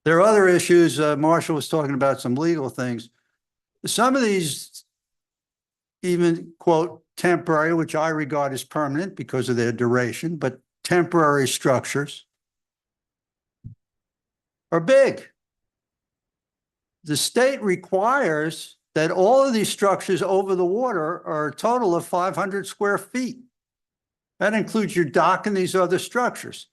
S10: There are other issues. Marshall was talking about some legal things. Some of these even, quote, temporary, which I regard as permanent because of their duration, but temporary structures are big. The state requires that all of these structures over the water are a total of 500 square feet. That includes your dock and these other structures.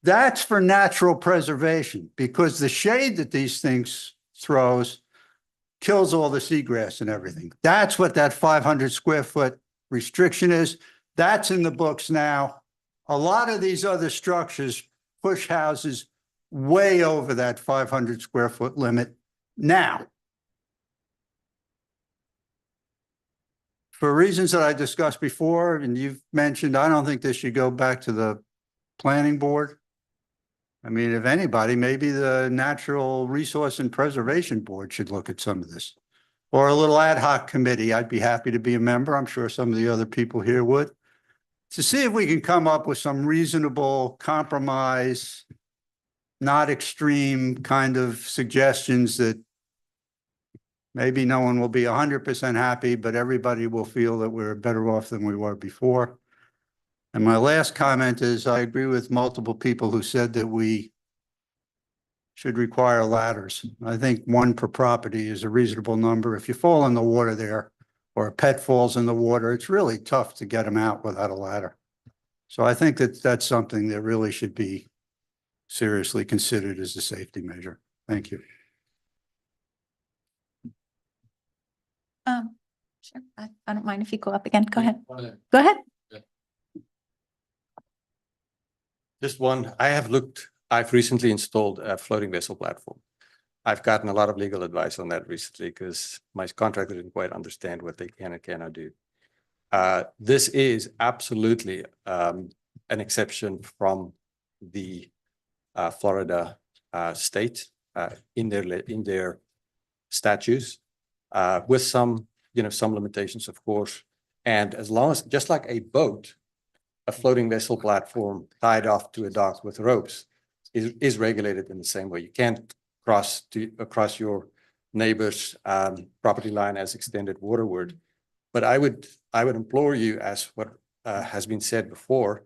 S10: That's for natural preservation, because the shade that these things throws kills all the seagrass and everything. That's what that 500 square foot restriction is. That's in the books now. A lot of these other structures push houses way over that 500 square foot limit now. for reasons that I discussed before, and you've mentioned, I don't think this should go back to the planning board. I mean, if anybody, maybe the Natural Resource and Preservation Board should look at some of this. Or a little ad hoc committee. I'd be happy to be a member. I'm sure some of the other people here would. To see if we can come up with some reasonable compromise, not extreme kind of suggestions that maybe no one will be 100% happy, but everybody will feel that we're better off than we were before. And my last comment is I agree with multiple people who said that we should require ladders. I think one per property is a reasonable number. If you fall in the water there or a pet falls in the water, it's really tough to get them out without a ladder. So I think that that's something that really should be seriously considered as a safety measure. Thank you.
S1: Sure. I don't mind if you go up again. Go ahead. Go ahead.
S16: Just one, I've recently installed a floating vessel platform. I've gotten a lot of legal advice on that recently because my contractor didn't quite understand what they can and cannot do. This is absolutely an exception from the Florida state in their statutes with some limitations, of course. And as long as, just like a boat, a floating vessel platform tied off to a dock with ropes is regulated in the same way. You can't cross your neighbor's property line as extended waterward. But I would implore you, as what has been said before,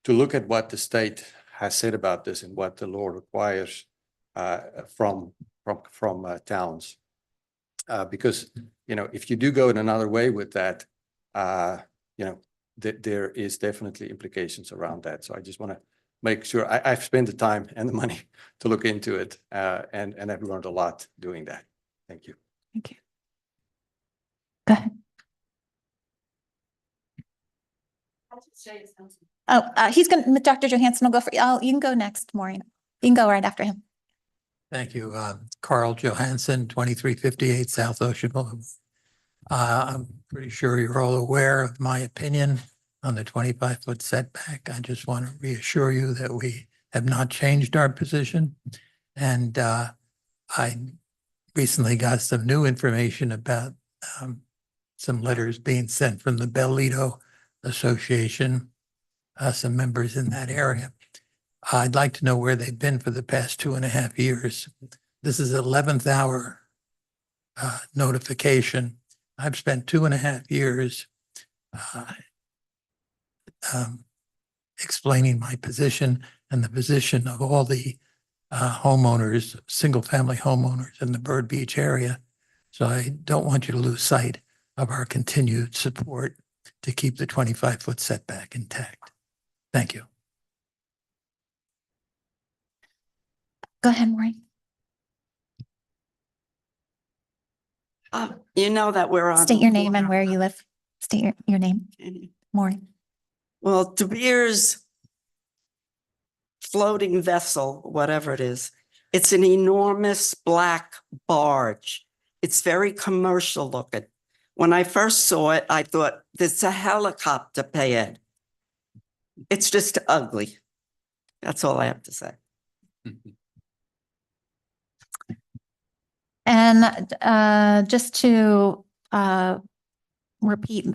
S16: to look at what the state has said about this and what the law requires from towns. Because, if you do go in another way with that, there is definitely implications around that. So I just want to make sure I've spent the time and the money to look into it, and I've learned a lot doing that. Thank you.
S1: Thank you. Go ahead. He's going to, Dr. Johansson will go for, you can go next, Maureen. You can go right after him.
S17: Thank you. Carl Johansson, 2358 South Ocean Boulevard. I'm pretty sure you're all aware of my opinion on the 25-foot setback. I just want to reassure you that we have not changed our position. And I recently got some new information about some letters being sent from the Bellito Association, some members in that area. I'd like to know where they've been for the past 2.5 years. This is 11th hour notification. I've spent 2.5 years explaining my position and the position of all the homeowners, single-family homeowners in the Bird Beach area. So I don't want you to lose sight of our continued support to keep the 25-foot setback intact. Thank you.
S1: Go ahead, Maureen.
S7: You know that we're on.
S1: State your name and where you live. State your name, Maureen.
S7: Well, De Beers floating vessel, whatever it is, it's an enormous black barge. It's very commercial looking. When I first saw it, I thought, this is a helicopter pad. It's just ugly. That's all I have to say.
S1: And just to repeat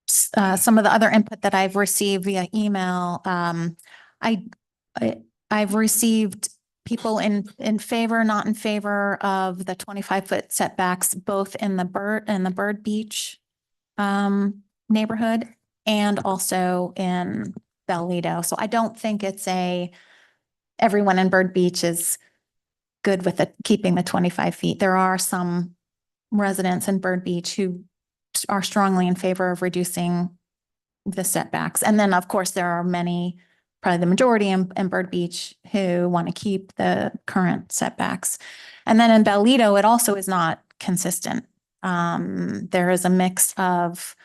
S1: some of the other input that I've received via email, I've received people in favor, not in favor of the 25-foot setbacks, both in the Bird Beach neighborhood and also in Bellito. So I don't think it's everyone in Bird Beach is good with keeping the 25 feet. There are some residents in Bird Beach who are strongly in favor of reducing the setbacks. And then, of course, there are many, probably the majority in Bird Beach, who want to keep the current setbacks. And then in Bellito, it also is not consistent. There is a mix of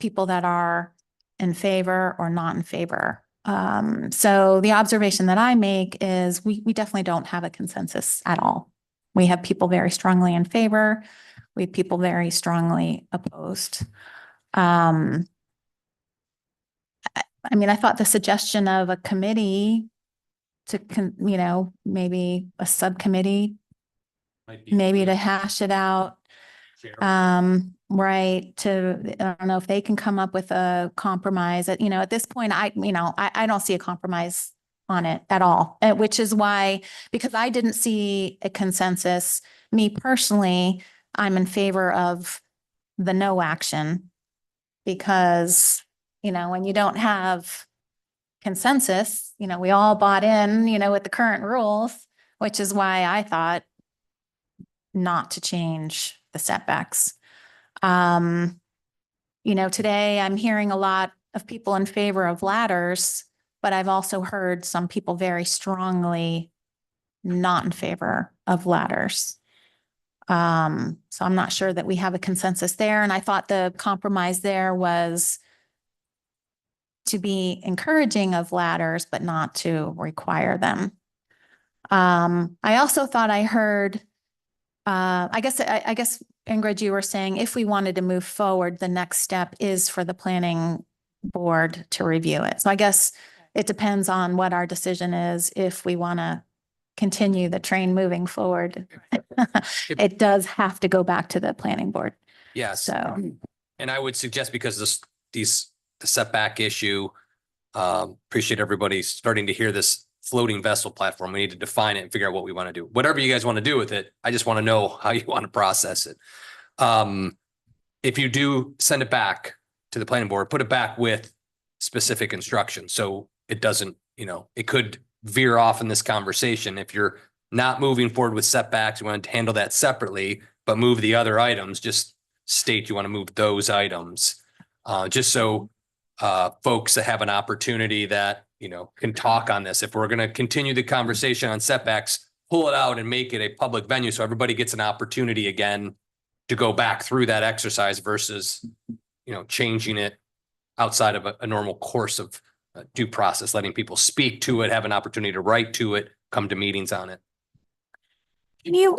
S1: people that are in favor or not in favor. So the observation that I make is we definitely don't have a consensus at all. We have people very strongly in favor. we had people very strongly opposed. I mean, I thought the suggestion of a committee to, maybe a subcommittee, maybe to hash it out. Right, I don't know if they can come up with a compromise. At this point, I don't see a compromise on it at all, which is why, because I didn't see a consensus. Me personally, I'm in favor of the no action because, when you don't have consensus, we all bought in, with the current rules, which is why I thought not to change the setbacks. Today I'm hearing a lot of people in favor of ladders, but I've also heard some people very strongly not in favor of ladders. So I'm not sure that we have a consensus there. And I thought the compromise there was to be encouraging of ladders, but not to require them. I also thought I heard, I guess, Ingrid, you were saying if we wanted to move forward, the next step is for the planning board to review it. So I guess it depends on what our decision is. If we want to continue the train moving forward, it does have to go back to the planning board.
S12: Yes.
S1: So,
S12: And I would suggest, because the setback issue, appreciate everybody starting to hear this floating vessel platform. We need to define it and figure out what we want to do. Whatever you guys want to do with it, I just want to know how you want to process it. If you do send it back to the planning board, put it back with specific instructions. So it doesn't, it could veer off in this conversation. If you're not moving forward with setbacks, you want to handle that separately, but move the other items, just state you want to move those items. Just so folks that have an opportunity that, can talk on this. If we're going to continue the conversation on setbacks, pull it out and make it a public venue so everybody gets an opportunity again to go back through that exercise versus, changing it outside of a normal course of due process, letting people speak to it, have an opportunity to write to it, come to meetings on it.
S1: can you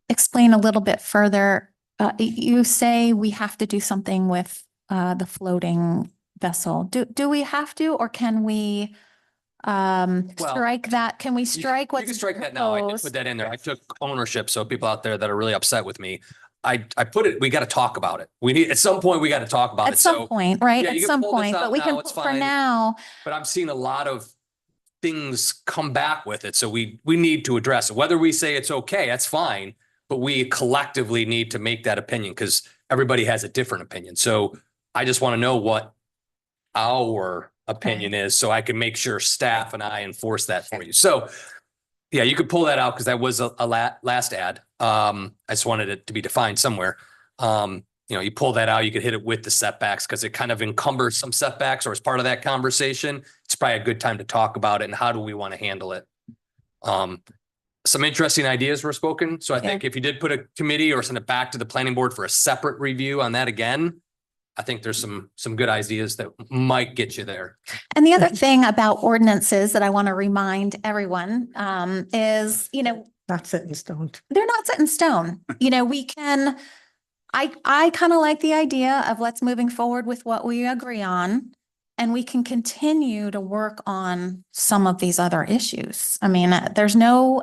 S1: explain a little bit further? You say we have to do something with the floating vessel. Do we have to, or can we strike that? Can we strike
S12: You
S1: what's
S12: can strike that now. I did
S1: proposed?
S12: put that in there. I took ownership. So people out there that are really upset with me, I put it, we got to talk about it. We need, at some point, we got to talk about it.
S1: At some
S12: So,
S1: point, right?
S12: yeah,
S1: At
S12: you can
S1: some
S12: pull this
S1: point,
S12: out
S1: but we
S12: now,
S1: can,
S12: it's
S1: for
S12: fine.
S1: now,
S12: but I'm seeing a lot of things come back with it. So we need to address it. Whether we say it's okay, that's fine. But we collectively need to make that opinion because everybody has a different opinion. So I just want to know what our opinion is so I can make sure staff and I enforce that for you. So yeah, you could pull that out because that was a last ad. I just wanted it to be defined somewhere. You pull that out, you could hit it with the setbacks because it kind of encumbers some setbacks, or as part of that conversation, it's probably a good time to talk about it and how do we want to handle it. Some interesting ideas were spoken. So I think if you did put a committee or send it back to the planning board for a separate review on that again, I think there's some good ideas that might get you there.
S1: and the other thing about ordinances that I want to remind everyone is,
S3: Not set in stone.
S1: they're not set in stone. We can, I kind of like the idea of let's moving forward with what we agree on. And we can continue to work on some of these other issues. I mean, there's no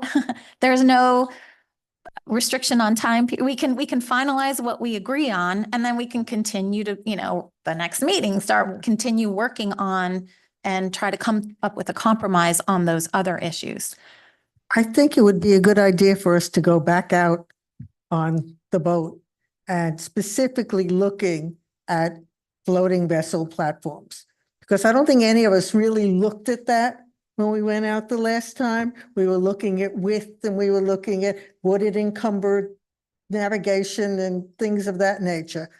S1: restriction on time. We can finalize what we agree on, and then we can continue to, the next meeting, continue working on and try to come up with a compromise on those other issues.
S3: I think it would be a good idea for us to go back out on the boat and specifically looking at floating vessel platforms. Because I don't think any of us really looked at that when we went out the last time. We were looking at width and we were looking at what it encumbered, navigation and things of that nature.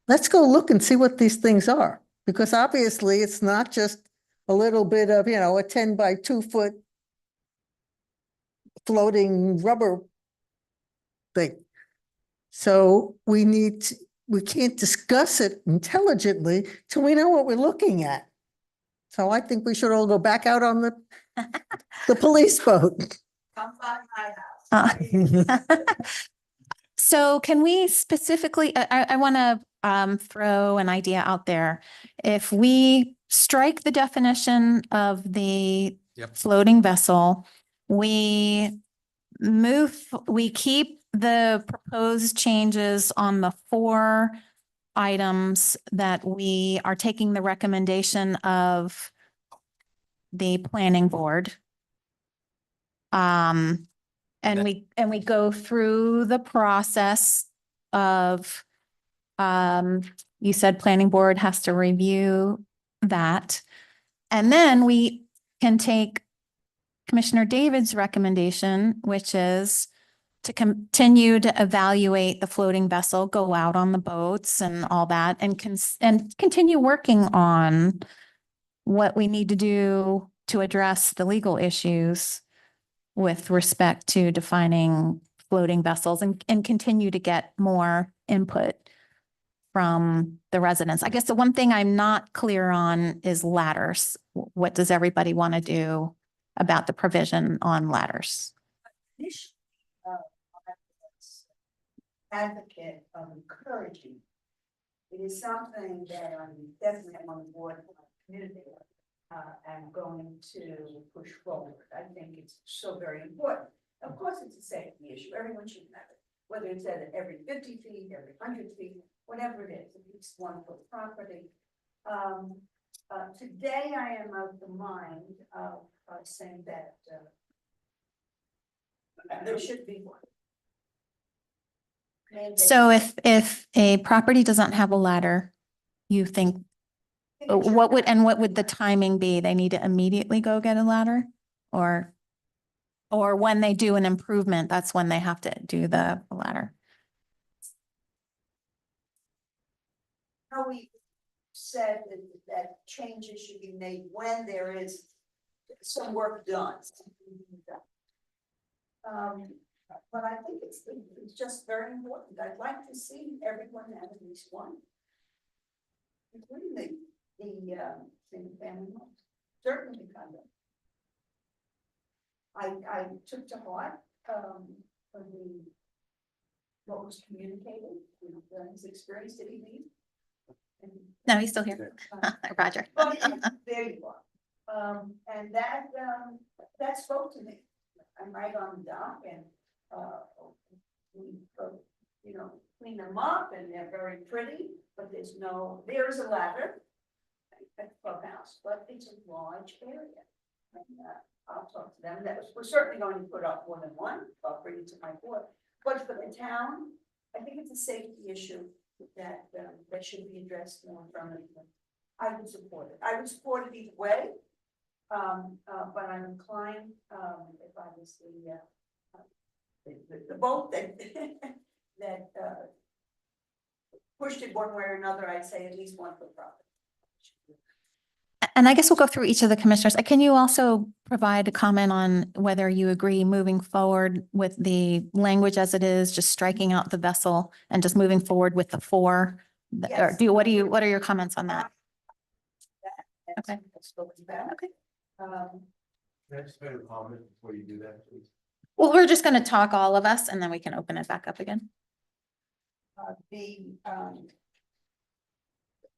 S3: Let's go look and see what these things are. Because obviously it's not just a little bit of, a 10 by 2 foot floating rubber thing. So we can't discuss it intelligently till we know what we're looking at. So I think we should all go back out on the police boat.
S1: So So can we specifically, I want to throw an idea out there. If we strike the definition of the
S12: Yep.
S1: floating vessel, we keep the proposed changes on the 4 items that we are taking the recommendation of the planning board. And we go through the process of, you said planning board has to review that. And then we can take Commissioner David's recommendation, which is to continue to evaluate the floating vessel, go out on the boats and all that, and continue working on what we need to do to address the legal issues with respect to defining floating vessels and continue to get more input from the residents. I guess the one thing I'm not clear on is ladders. What does everybody want to do about the provision on ladders?
S13: Advocate of encouraging. It is something that I'm definitely on board with the community. And going to push forward. I think it's so very important. Of course, it's a safety issue. Everyone should have it, whether it's at every 50 feet, every 100 feet, whatever it is. If it's 1 foot property. Today, I am of the mind of saying that there should be one.
S1: So if a property doesn't have a ladder, you think what would the timing be? They need to immediately go get a ladder, or when they do an improvement, that's when they have to do the ladder?
S13: How we said that changes should be made when there is some work done. But I think it's just very important. I'd like to see everyone have at least one, including the single family homes, certainly kind of. I took to heart what was communicated with his experience. Did he leave?
S1: No, he's still here. Roger.
S13: Oh, yeah, there you are. And that spoke to me. I'm right on the dock, and we clean them up, and they're very pretty, but there's a ladder at the clubhouse, but it's a large area. And I'll talk to them. We're certainly going to put up more than one. I'll bring it to my board. But for the town, I think it's a safety issue that should be addressed more affirmatively. I would support it. I would support it either way. But I'm inclined, if I was the vote that pushed it one way or another, I'd say at least 1 foot property.
S1: And I guess we'll go through each of the commissioners. Can you also provide a comment on whether you agree moving forward with the language as it is, just striking out the vessel and just moving forward with the 4?
S13: Yes.
S1: Or what are your comments on that? Okay. Okay.
S9: Can I just make a comment before you do that, please?
S1: Well, we're just going to talk, all of us, and then we can open it back up again.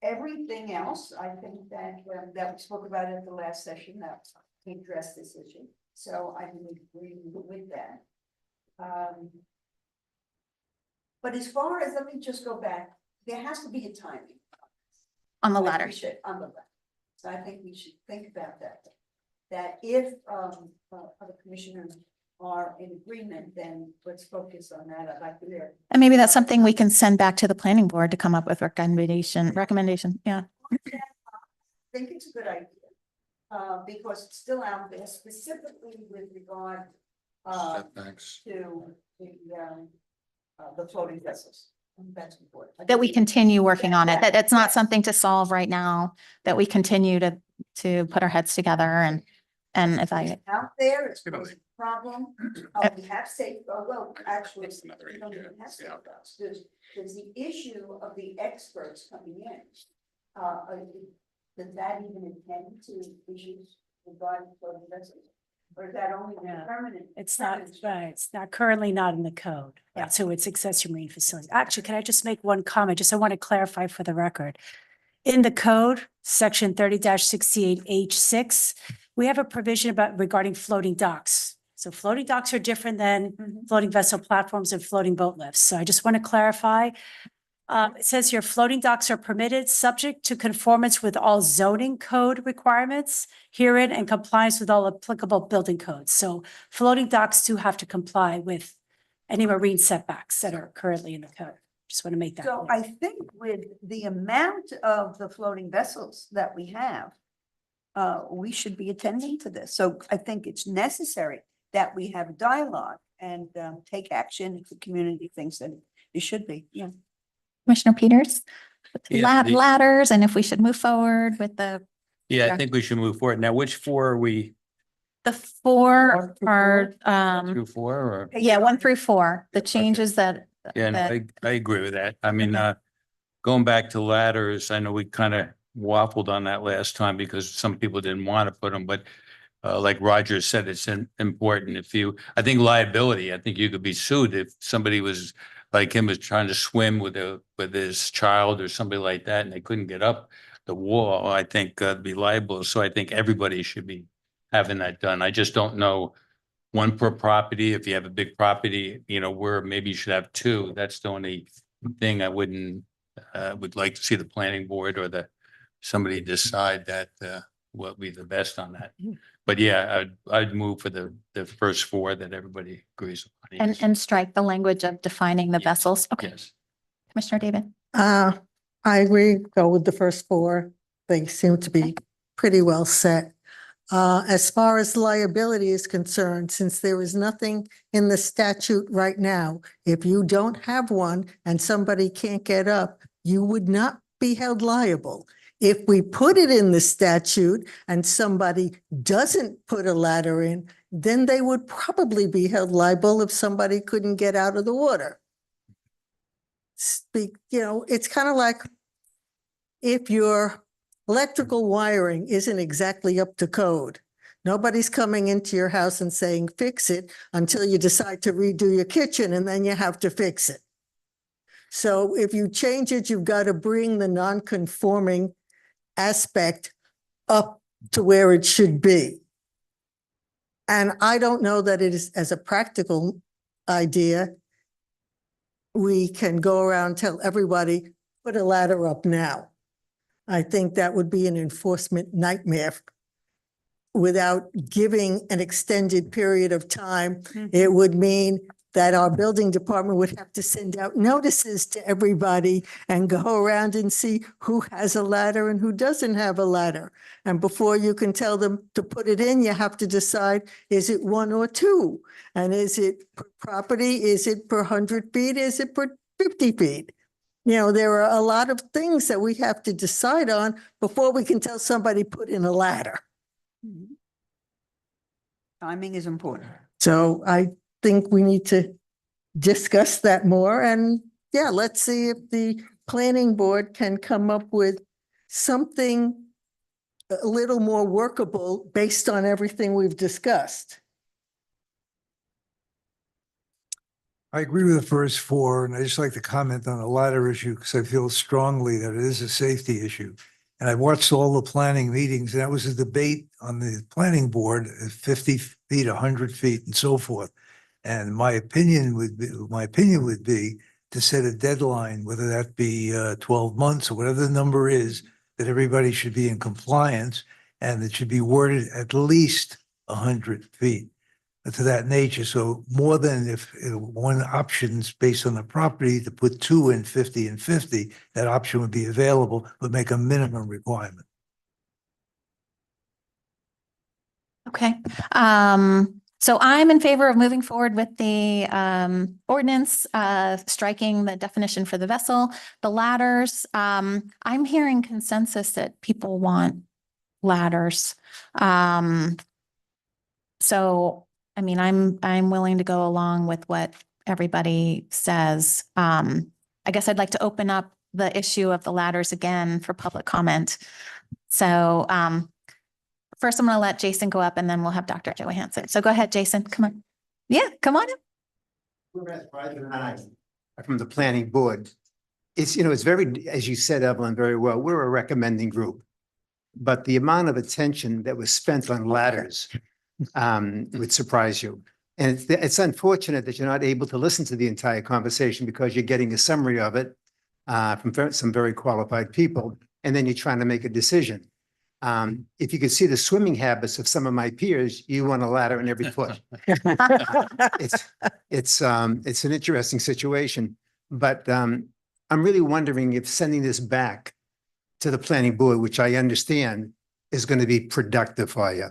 S13: Everything else, I think that we spoke about at the last session, that we addressed this issue. So I would agree with that. But as far as, let me just go back, there has to be a timing.
S1: On the
S13: Like
S1: ladder.
S13: we should, on the ladder. So I think we should think about that. That if other commissioners are in agreement, then let's focus on that. I'd like to hear.
S1: And maybe that's something we can send back to the planning board to come up with recommendation. Yeah.
S13: I think it's a good idea. Because it's still out there, specifically with regard
S8: Setbacks.
S13: to the floating vessels. That's important.
S1: That we continue working on it. That it's not something to solve right now, that we continue to put our heads together and evaluate.
S13: Out there, it's a problem. We have safe, well, actually, we don't even have safeguards. There's the issue of the experts coming in. Does that even attend to issues regarding floating vessels? Or is that only permanent?
S11: It's not, right, it's not currently not in the code.
S13: Yeah.
S11: Right, so it's accessory marine facility. Actually, can I just make one comment? Just I want to clarify for the record. In the code, section 30-68H6, we have a provision about regarding floating docks. So floating docks are different than floating vessel platforms and floating boat lifts. So I just want to clarify. It says here, floating docks are permitted, subject to conformance with all zoning code requirements herein and compliance with all applicable building codes. So floating docks do have to comply with any marine setbacks that are currently in the code. Just want to make that
S13: So
S11: clear.
S13: I think with the amount of the floating vessels that we have, we should be attending to this. So I think it's necessary that we have dialogue and take action if the community thinks that it should be. Yeah.
S1: Commissioner Peters?
S8: Yeah, the-
S1: Ladders, and if we should move forward with the
S8: Yeah,
S1: Yeah.
S8: I think we should move forward. Now, which four are we,
S1: 4 are,
S8: through four or?
S1: yeah, 1 through 4, the changes that.
S8: Yeah, no,
S1: that-
S8: I agree with that. I mean, going back to ladders, I know we kind of waffled on that last time because some people didn't want to put them, but like Roger said, it's important if you, I think liability, I think you could be sued if somebody was like him was trying to swim with his child or somebody like that and they couldn't get up the wall, I think be liable. So I think everybody should be having that done. I just don't know one per property. If you have a big property, you know, where maybe you should have 2. That's the only thing I would like to see the planning board or somebody decide that what would be the best on that. But yeah, I'd move for the first 4 that everybody agrees on. Yes.
S1: And strike the language of defining the vessels. Okay,
S8: Yes.
S1: Commissioner David?
S3: I agree, go with the first 4. They seem to be pretty well set. As far as liability is concerned, since there is nothing in the statute right now, if you don't have one and somebody can't get up, you would not be held liable. If we put it in the statute and somebody doesn't put a ladder in, then they would probably be held liable if somebody couldn't get out of the water. It's kind of like if your electrical wiring isn't exactly up to code. Nobody's coming into your house and saying, fix it until you decide to redo your kitchen and then you have to fix it. So if you change it, you've got to bring the non-conforming aspect up to where it should be. And I don't know that it is, as a practical idea, we can go around and tell everybody, put a ladder up now. I think that would be an enforcement nightmare. Without giving an extended period of time, it would mean that our building department would have to send out notices to everybody and go around and see who has a ladder and who doesn't have a ladder. And before you can tell them to put it in, you have to decide, is it 1 or 2? And is it per property? Is it per 100 feet? Is it per 50 feet? There are a lot of things that we have to decide on before we can tell somebody put in a ladder.
S13: Timing is important.
S3: So I think we need to discuss that more. And yeah, let's see if the planning board can come up with something a little more workable based on everything we've discussed.
S14: I agree with the first 4, and I just like to comment on the ladder issue because I feel strongly that it is a safety issue. And I've watched all the planning meetings, and that was a debate on the planning board at 50 feet, 100 feet, and so forth. And my opinion would be to set a deadline, whether that be 12 months or whatever the number is, that everybody should be in compliance, and it should be worded at least 100 feet to that nature. So more than if one option's based on the property to put 2 in 50 and 50, that option would be available, but make a minimum requirement.
S1: Okay. So I'm in favor of moving forward with the ordinance, striking the definition for the vessel, the ladders. I'm hearing consensus that people want ladders. So I mean, I'm willing to go along with what everybody says. I guess I'd like to open up the issue of the ladders again for public comment. So first I'm going to let Jason go up and then we'll have Dr. Johansson. So go ahead, Jason. Come on. Yeah, come on.
S18: From the planning board. It's, it's very, as you said, Evelyn, very well, we're a recommending group. But the amount of attention that was spent on ladders would surprise you. And it's unfortunate that you're not able to listen to the entire conversation because you're getting a summary of it from some very qualified people, and then you're trying to make a decision. If you could see the swimming habits of some of my peers, you want a ladder in every foot. It's an interesting situation, but I'm really wondering if sending this back to the planning board, which I understand is going to be productive for you.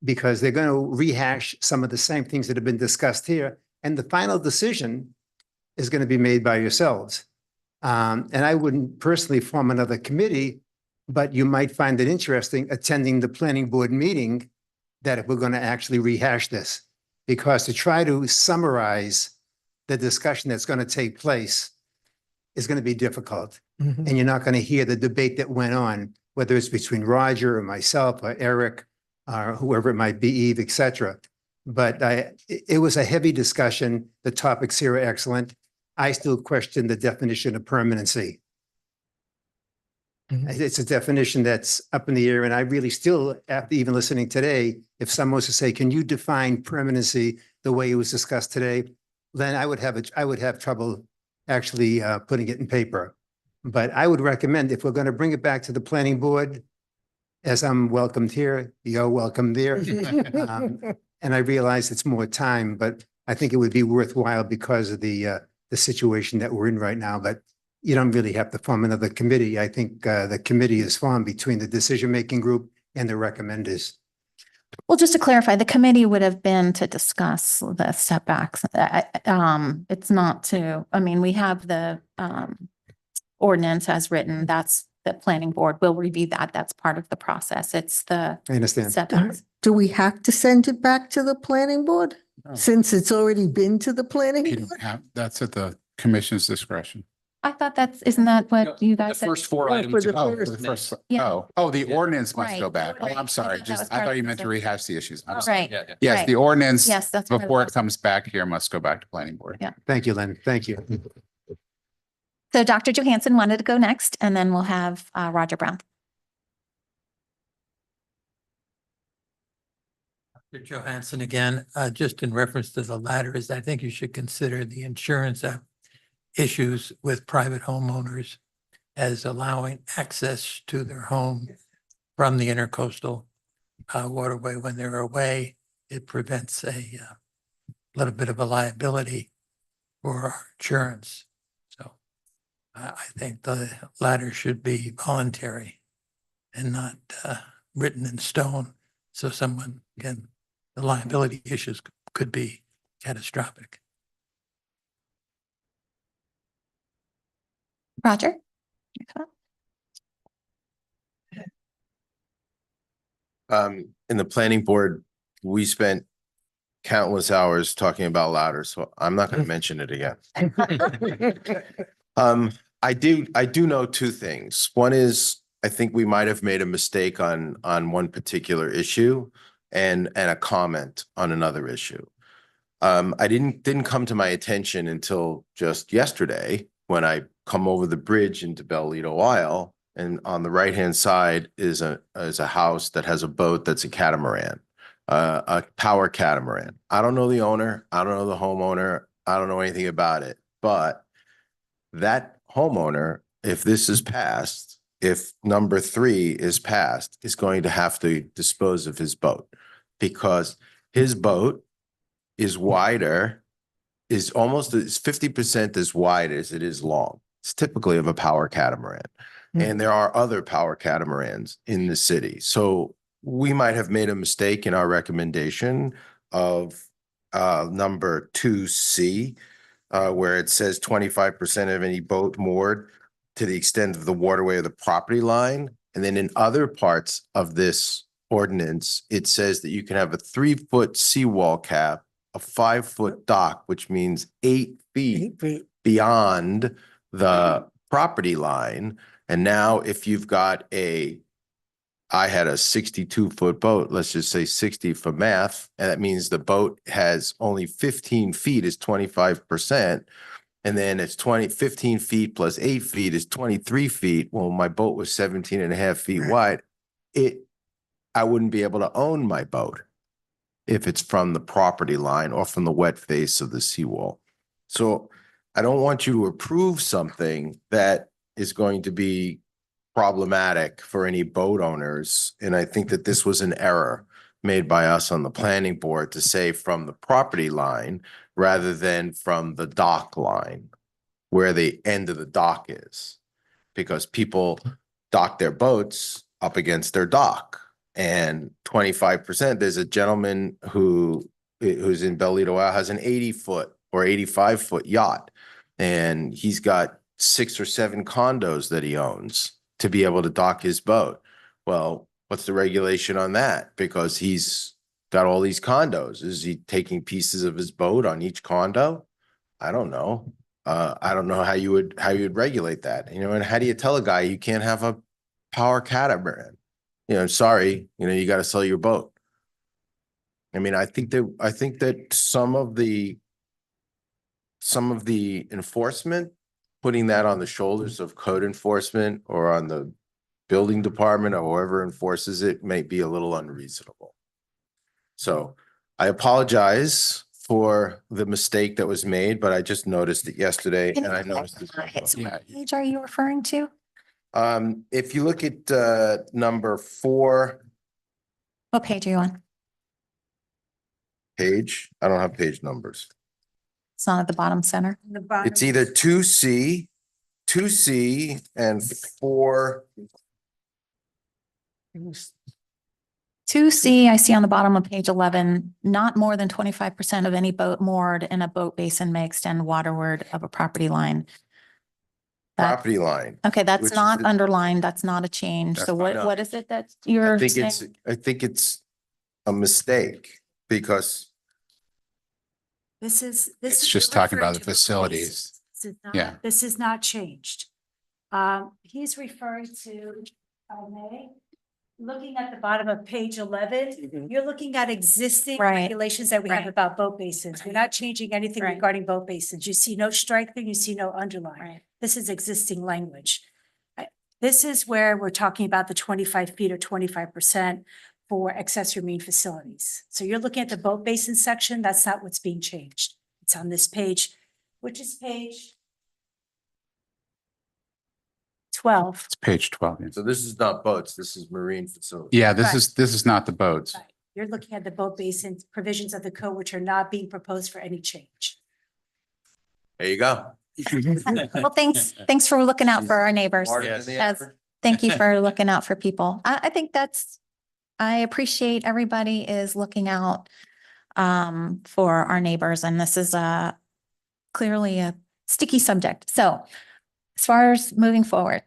S18: Because they're going to rehash some of the same things that have been discussed here. And the final decision is going to be made by yourselves. And I wouldn't personally form another committee, but you might find it interesting attending the planning board meeting that if we're going to actually rehash this. Because to try to summarize the discussion that's going to take place is going to be difficult. And you're not going to hear the debate that went on, whether it's between Roger or myself or Eric, or whoever it might be, Eve, et cetera. But it was a heavy discussion. The topics here are excellent. I still question the definition of permanency. It's a definition that's up in the air. And I really still, after even listening today, if someone was to say, can you define permanency the way it was discussed today? Then I would have trouble actually putting it in paper. But I would recommend if we're going to bring it back to the planning board, as I'm welcomed here, you're welcome there. And I realize it's more time, but I think it would be worthwhile because of the situation that we're in right now. But you don't really have to form another committee. I think the committee is formed between the decision-making group and the recommenders.
S1: Well, just to clarify, the committee would have been to discuss the setbacks. It's not to, I mean, we have the ordinance as written. That's the planning board will review that. That's part of the process. It's the
S18: I understand.
S1: setbacks.
S3: Do we have to send it back to the planning board? Since it's already been to the planning
S15: You
S3: board?
S15: don't have, that's at the commission's discretion.
S1: I thought isn't that what you
S12: The
S1: guys said?
S12: first four
S3: Oh,
S12: items.
S3: for the
S15: Oh,
S3: first-
S15: for the first,
S1: Yeah.
S15: the ordinance must
S1: Right.
S15: go back. Oh,
S1: Right.
S15: I'm sorry.
S1: I thought that was
S15: Just, I
S1: part
S15: thought
S1: of
S15: you
S1: the
S15: meant to
S1: decision.
S15: rehash the issues. I'm sorry.
S1: Right.
S12: Yeah, yeah.
S15: Yes,
S1: Right.
S15: the ordinance
S1: Yes, that's. what I
S15: before
S1: was-
S15: it comes back here must go back to planning board.
S1: Yeah.
S18: Thank you, Lynn. Thank you.
S1: So Dr. Johansson wanted to go next, and then we'll have Roger Brown.
S17: Dr. Johansson again, just in reference to the ladders, I think you should consider the insurance issues with private homeowners as allowing access to their home from the intercoastal waterway when they're away. It prevents a little bit of a liability for our insurance. So I think the ladder should be voluntary and not written in stone, so someone can, the liability issues could be catastrophic.
S1: Roger?
S9: In the planning board, we spent countless hours talking about ladders, so I'm not going to mention it again. I do know two things. One is, I think we might have made a mistake on one particular issue and a comment on another issue. I didn't come to my attention until just yesterday when I come over the bridge into Bellito Isle, and on the right-hand side is a house that has a boat that's a catamaran, a power catamaran. I don't know the owner. I don't know the homeowner. I don't know anything about it, but that homeowner, if this is passed, if number 3 is passed, is going to have to dispose of his boat because his boat is wider, is almost 50% as wide as it is long. It's typically of a power catamaran. And there are other power catamarans in the city. So we might have made a mistake in our recommendation of number 2C, where it says 25% of any boat moored to the extent of the waterway or the property line. And then in other parts of this ordinance, it says that you can have a 3-foot seawall cap, a 5-foot dock, which means 8 feet beyond the property line. And now if you've got a I had a 62-foot boat, let's just say 60 for math, and that means the boat has only 15 feet is 25%. And then it's 15 feet plus 8 feet is 23 feet. Well, my boat was 17 and a half feet wide. I wouldn't be able to own my boat if it's from the property line or from the wet face of the seawall. So I don't want you to approve something that is going to be problematic for any boat owners. And I think that this was an error made by us on the planning board to say from the property line rather than from the dock line, where the end of the dock is. Because people dock their boats up against their dock. And 25%, there's a gentleman who's in Bellito Isle, has an 80-foot or 85-foot yacht. And he's got 6 or 7 condos that he owns to be able to dock his boat. Well, what's the regulation on that? Because he's got all these condos. Is he taking pieces of his boat on each condo? I don't know. I don't know how you would regulate that. You know, and how do you tell a guy you can't have a power catamaran? You know, sorry, you know, you got to sell your boat. I mean, I think that some of the enforcement, putting that on the shoulders of code enforcement or on the building department or whoever enforces it, may be a little unreasonable. So I apologize for the mistake that was made, but I just noticed it yesterday and I noticed this.
S1: What page are you referring to?
S9: If you look at number 4
S1: What page are you on?
S9: page, I don't have page numbers.
S1: It's not at the bottom center.
S11: The bottom.
S9: It's either 2C and 4.
S1: 2C, I see on the bottom of page 11, not more than 25% of any boat moored in a boat basin may extend waterward of a property line.
S9: Property line.
S1: Okay, that's
S9: Which
S1: not
S9: is-
S1: underlined. That's not a change. So
S9: That's
S1: what is it that you're
S9: I think
S1: saying?
S9: I think it's a mistake because
S11: This is.
S15: It's
S11: is-
S15: just
S11: you're
S15: talking about
S11: referring
S15: the
S11: to
S15: facilities.
S11: This is not-
S15: Yeah.
S11: This is not changed. He's referring to, if I may, looking at the bottom of page 11, you're looking at existing
S1: Right.
S11: regulations that we have
S1: Right.
S11: about boat basins. We're not changing anything
S1: Right.
S11: regarding boat basins. You see no strike there, you see no underline.
S1: Right.
S11: This is existing language. This is where we're talking about the 25 feet or 25% for accessory marine facilities. So you're looking at the boat basin section, that's not what's being changed. It's on this page, which is page 12.
S15: It's page 12. Yeah.
S9: so this is not boats, this is marine facility.
S15: Yeah,
S11: Right.
S15: this is not the boats.
S11: Right. You're looking at the boat basin provisions of the code, which are not being proposed for any change.
S9: There you go.
S1: Well, thanks for looking out for our neighbors.
S9: Smarter than the
S1: As-
S9: average.
S1: Thank you for looking out for people. I think I appreciate everybody is looking out for our neighbors, and this is clearly a sticky subject. So as far as moving forward,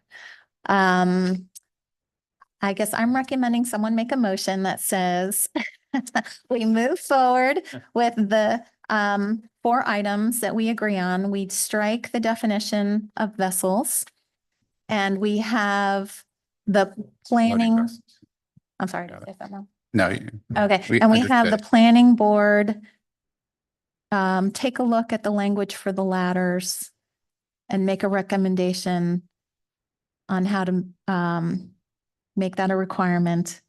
S1: I guess I'm recommending someone make a motion that says we move forward with the 4 items that we agree on. We strike the definition of vessels. And we have the planning, I'm sorry, did I say that wrong?
S15: No.
S1: Okay, and we have the
S15: understood.
S1: planning board take a look at the language for the ladders and make a recommendation on how to make that a requirement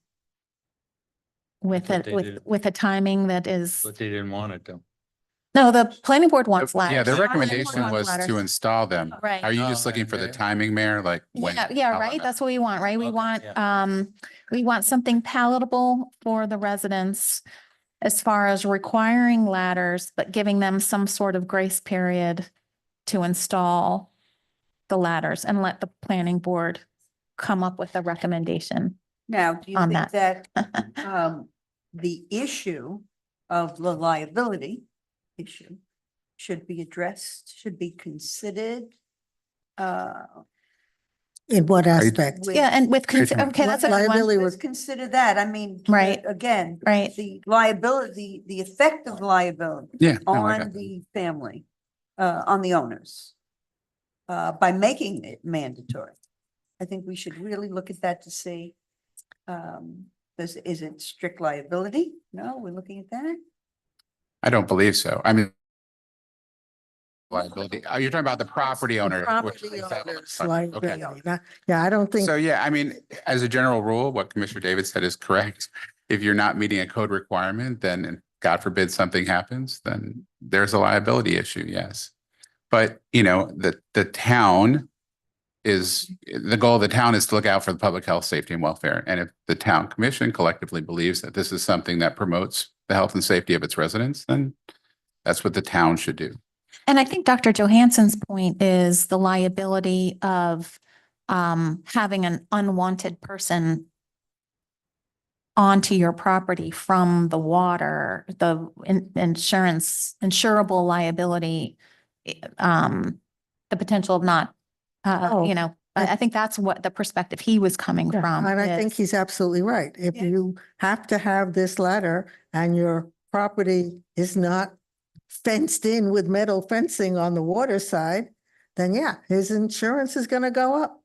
S1: with
S8: But they did-
S1: with a timing that is,
S8: But they didn't want it though.
S1: no, the planning board wants ladders.
S15: Yeah, their
S1: The planning board
S15: recommendation
S1: wants
S15: was
S1: ladders.
S15: to install them.
S1: Right.
S15: Are you just looking for the timing, Mayor? Like when?
S1: Yeah,
S15: how-
S1: right. That's what we want, right? We
S8: Okay,
S1: want, we want something palatable for the residents as far as requiring ladders, but giving them some sort of grace period to install the ladders and let the planning board come up with a recommendation.
S13: Now, do you
S1: On
S13: think that the issue of the liability issue should be addressed, should be considered?
S3: In what aspect?
S13: with-
S1: Yeah, and with,
S15: Great point.
S1: okay, that's a good one.
S3: Liability
S13: Let's
S3: was,
S13: consider that. I mean,
S1: Right.
S13: again,
S1: Right.
S13: the liability, the effect of liability
S15: Yeah. no, I got
S13: on
S15: that.
S13: the family, on the owners, by making it mandatory. I think we should really look at that to see is it strict liability? No, we're looking at that.
S15: I don't believe so. I mean, liability, you're talking about the property owner.
S3: Property
S15: which-
S3: owners,
S15: Okay.
S3: liability. Yeah, I don't think.
S15: So, yeah, I mean, as a general rule, what Commissioner David said is correct. If you're not meeting a code requirement, then God forbid something happens, then there's a liability issue, yes. But, you know, the town the goal of the town is to look out for the public health, safety and welfare. And if the town commission collectively believes that this is something that promotes the health and safety of its residents, then that's what the town should do.
S1: And I think Dr. Johansson's point is the liability of having an unwanted person onto your property from the water, the insurable liability, the potential of not, you know, I think that's what the perspective he was coming
S3: Yeah,
S1: from.
S3: and I think
S1: is-
S3: he's absolutely right. If you have to have this ladder and your property is not fenced in with metal fencing on the water side, then yeah, his insurance is gonna go up.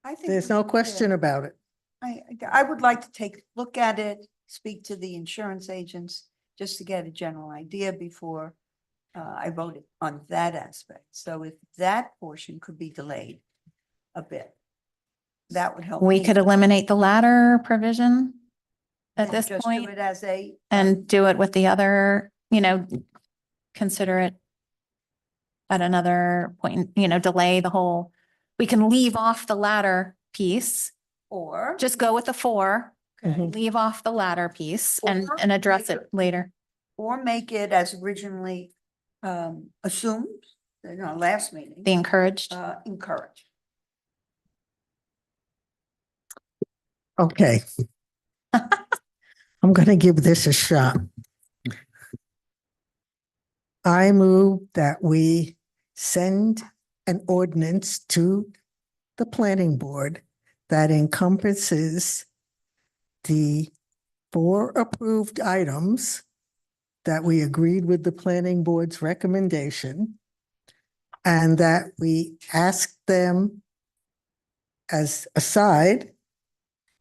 S13: I think
S3: There's
S13: we
S3: no
S13: should,
S3: question about it.
S13: I would like to take a look at it, speak to the insurance agents, just to get a general idea before I voted on that aspect. So if that portion could be delayed a bit, that would help.
S1: We
S13: me.
S1: could eliminate the ladder provision at
S13: And
S1: this
S13: just do
S1: point
S13: it as a.
S1: and do it with the other, you know, consider it at another point, you know, delay the whole, we can leave off the ladder piece,
S13: Or.
S1: just go with the 4,
S3: Mhm.
S1: leave off the ladder piece and
S13: Or
S1: address
S13: make
S1: it later.
S13: Or make it as originally assumed in our last meeting.
S1: Be encouraged.
S13: Encourage.
S3: Okay. I'm gonna give this a shot. I move that we send an ordinance to the planning board that encompasses the 4 approved items that we agreed with the planning board's recommendation, and that we ask them as a side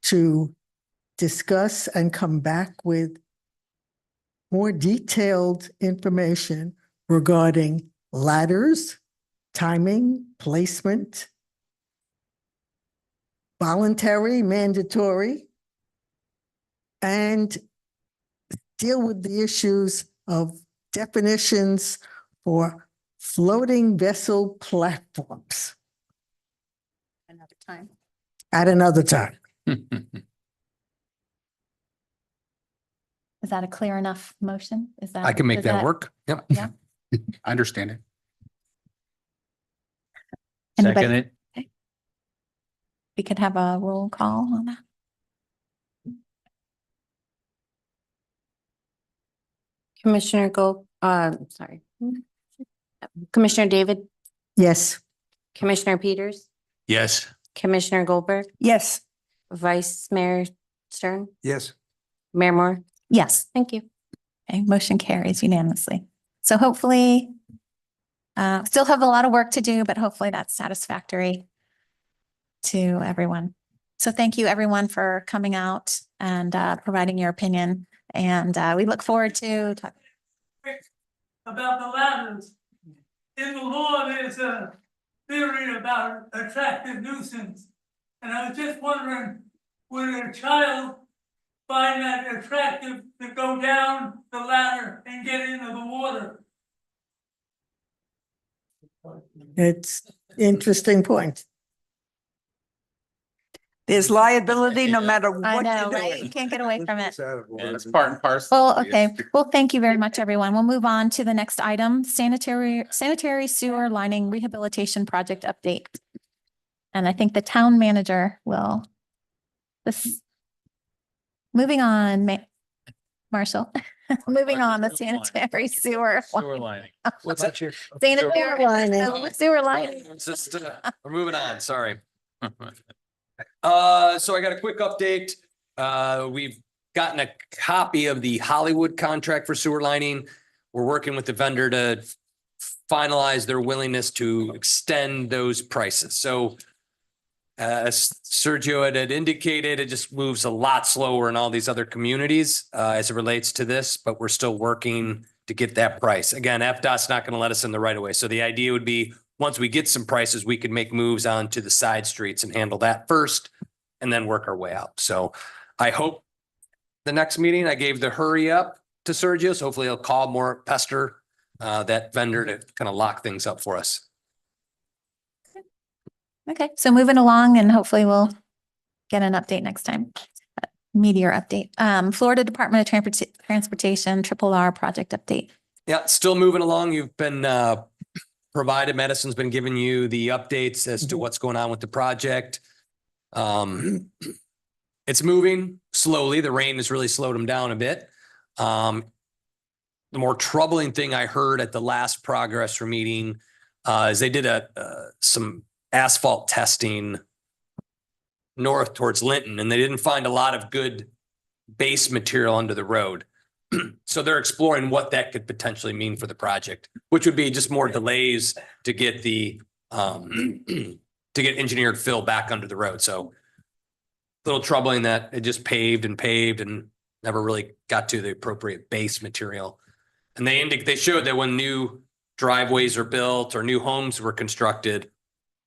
S3: to discuss and come back with more detailed information regarding ladders, timing, placement, voluntary, mandatory, and deal with the issues of definitions for floating vessel platforms
S1: Another time.
S3: at another time.
S1: Is that a clear enough motion? Is that?
S12: I can make
S1: does
S12: that work. Yep.
S1: Yeah.
S15: I understand it.
S1: Anybody-
S6: Second it.
S1: We could have a roll call on that.
S2: Commissioner sorry. Commissioner David,
S3: Yes.
S2: Commissioner Peters,
S8: Yes.
S2: Commissioner Goldberg,
S13: Yes.
S2: Vice Mayor Stern,
S10: Yes.
S2: Mayor Moore.
S1: Yes.
S2: Thank you.
S1: Okay, motion carries unanimously. So hopefully, still have a lot of work to do, but hopefully that's satisfactory to everyone. So thank you, everyone, for coming out and providing your opinion. And we look forward to talking.
S4: About the ladders. In the law, there's a theory about attractive nuisance. And I was just wondering, would a child find that attractive to go down the ladder and get into the water?
S3: It's interesting point.
S13: There's liability no matter
S1: I
S13: what
S1: know,
S13: you're
S1: right? You
S13: doing.
S1: can't get away from it.
S15: It's part and parcel.
S1: Well, okay. Well, thank you very much, everyone. We'll move on to the next item, sanitary sewer lining rehabilitation project update. And I think the town manager will, moving on, Marshall, moving on, the sanitary sewer.
S12: lining. What's that?
S1: Sanitary
S3: lining.
S1: sewer lining.
S12: It's just, we're moving on, sorry. So I got a quick update. We've gotten a copy of the Hollywood contract for sewer lining. We're working with the vendor to finalize their willingness to extend those prices. So As Sergio had indicated, it just moves a lot slower in all these other communities as it relates to this, but we're still working to get that price. Again, FDOT's not going to let us in the right of way. So the idea would be, once we get some prices, we could make moves onto the side streets and handle that first and then work our way out. So I hope the next meeting, I gave the hurry up to Sergio, so hopefully he'll call more pester that vendor to kind of lock things up for us.
S1: Okay, so moving along and hopefully we'll get an update next time. Meteor update. Florida Department of Transportation, Triple R project update.
S12: Yeah, still moving along. You've been provided, Medicine's been giving you the updates as to what's going on with the project. It's moving slowly. The rain has really slowed them down a bit. The more troubling thing I heard at the last progress meeting is they did some asphalt testing north towards Linton, and they didn't find a lot of good base material under the road. So they're exploring what that could potentially mean for the project, which would be just more delays to get the to get engineered fill back under the road. So a little troubling that it just paved and never really got to the appropriate base material. And they showed that when new driveways are built or new homes were constructed,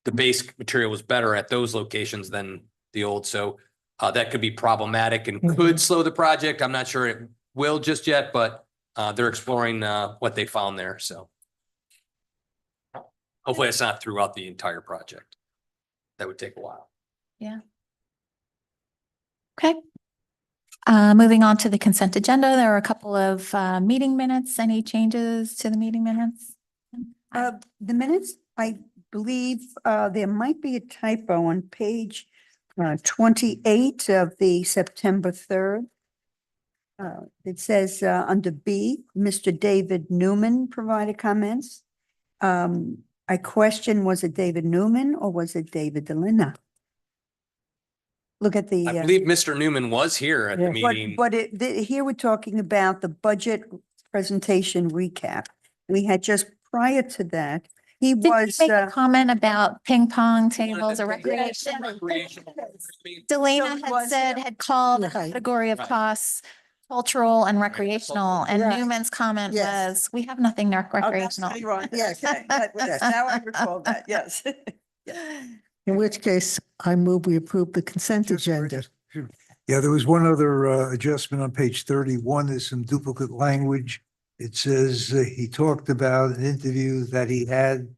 S12: the base material was better at those locations than the old. So that could be problematic and could slow the project. I'm not sure it will just yet, but they're exploring what they found there. So hopefully it's not throughout the entire project. That would take a while.
S1: Yeah. Okay. Moving on to the consent agenda, there are a couple of meeting minutes. Any changes to the meeting minutes?
S13: The minutes, I believe there might be a typo on page 28 of the September 3rd. It says under B, Mr. David Newman provided comments. I question, was it David Newman or was it David Delina? Look at the.
S12: I believe Mr. Newman was here at the meeting.
S13: But here we're talking about the budget presentation recap. We had just prior to that, he
S1: Did you
S13: was.
S1: make a comment about ping pong tables or recreation? Delana had called the category of costs cultural and recreational, and
S3: Right.
S1: Newman's comment
S3: Yes.
S1: was, we have nothing recreational.
S3: Yes.
S13: Yes, now I recall that, yes.
S3: In which case, I move we approve the consent agenda.
S14: Yeah, there was one other adjustment on page 31. There's some duplicate language. It says he talked about an interview that he had.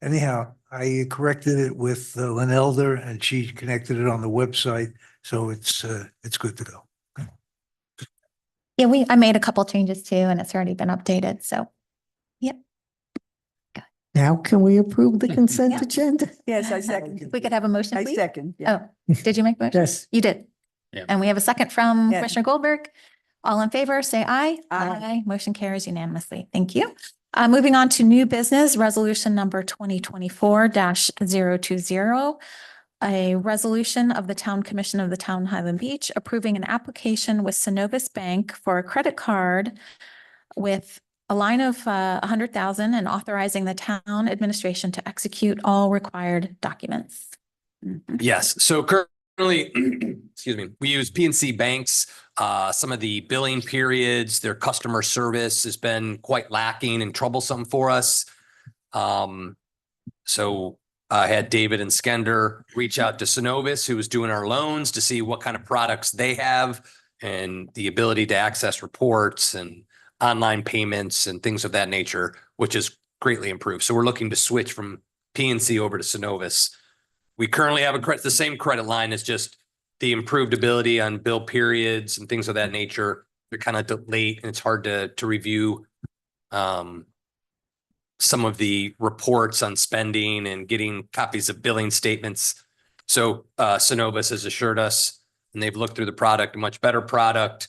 S14: Anyhow, I corrected it with Lynn Elder and she connected it on the website. So it's good to go.
S1: Yeah, I made a couple changes too, and it's already been updated. So, yep.
S3: Now can we approve the consent
S1: Yeah.
S3: agenda?
S13: Yes, I second.
S1: If we could have a motion,
S13: I
S1: please.
S13: second. Yeah.
S1: Oh, did you make the motion?
S3: Yes.
S1: You did.
S8: Yeah.
S1: And we have a second from
S13: Yeah.
S1: Commissioner Goldberg. All in favor, say aye.
S13: Aye.
S1: Motion carries unanimously. Thank you. Moving on to new business, resolution number 2024-020. A resolution of the Town Commission of the Town of Highland Beach approving an application with Synovus Bank for a credit card with a line of 100,000 and authorizing the town administration to execute all required documents.
S12: Yes, so currently, excuse me, we use PNC Banks. Some of the billing periods, their customer service has been quite lacking and troublesome for us. So I had David and Skender reach out to Synovus, who was doing our loans, to see what kind of products they have and the ability to access reports and online payments and things of that nature, which is greatly improved. So we're looking to switch from PNC over to Synovus. We currently have the same credit line, as just the improved ability on bill periods and things of that nature. They're kind of late and it's hard to review some of the reports on spending and getting copies of billing statements. So Synovus has assured us, and they've looked through the product, a much better product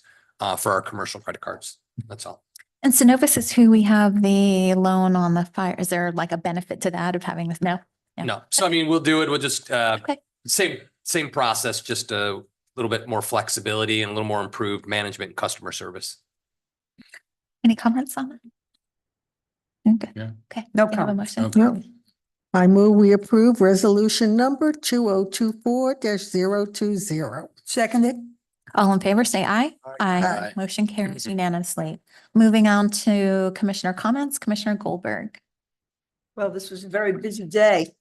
S12: for our commercial credit cards. That's all.
S1: And Synovus is who we have the loan on the fire. Is there like a benefit to that of having this? No? Yeah.
S12: No, so I mean, we'll do it. We'll just
S1: Okay.
S12: same process, just a little bit more flexibility and a little more improved management and customer service.
S1: Any comments on that? Okay.
S8: Yeah.
S1: Okay.
S13: No
S1: We have a
S13: comments.
S1: motion.
S3: I move we approve resolution number 2024-020.
S13: Seconded.
S1: All in favor, say aye.
S3: Aye.
S1: Motion carries unanimously. Moving on to commissioner comments, Commissioner Goldberg.
S13: Well, this was a very busy day.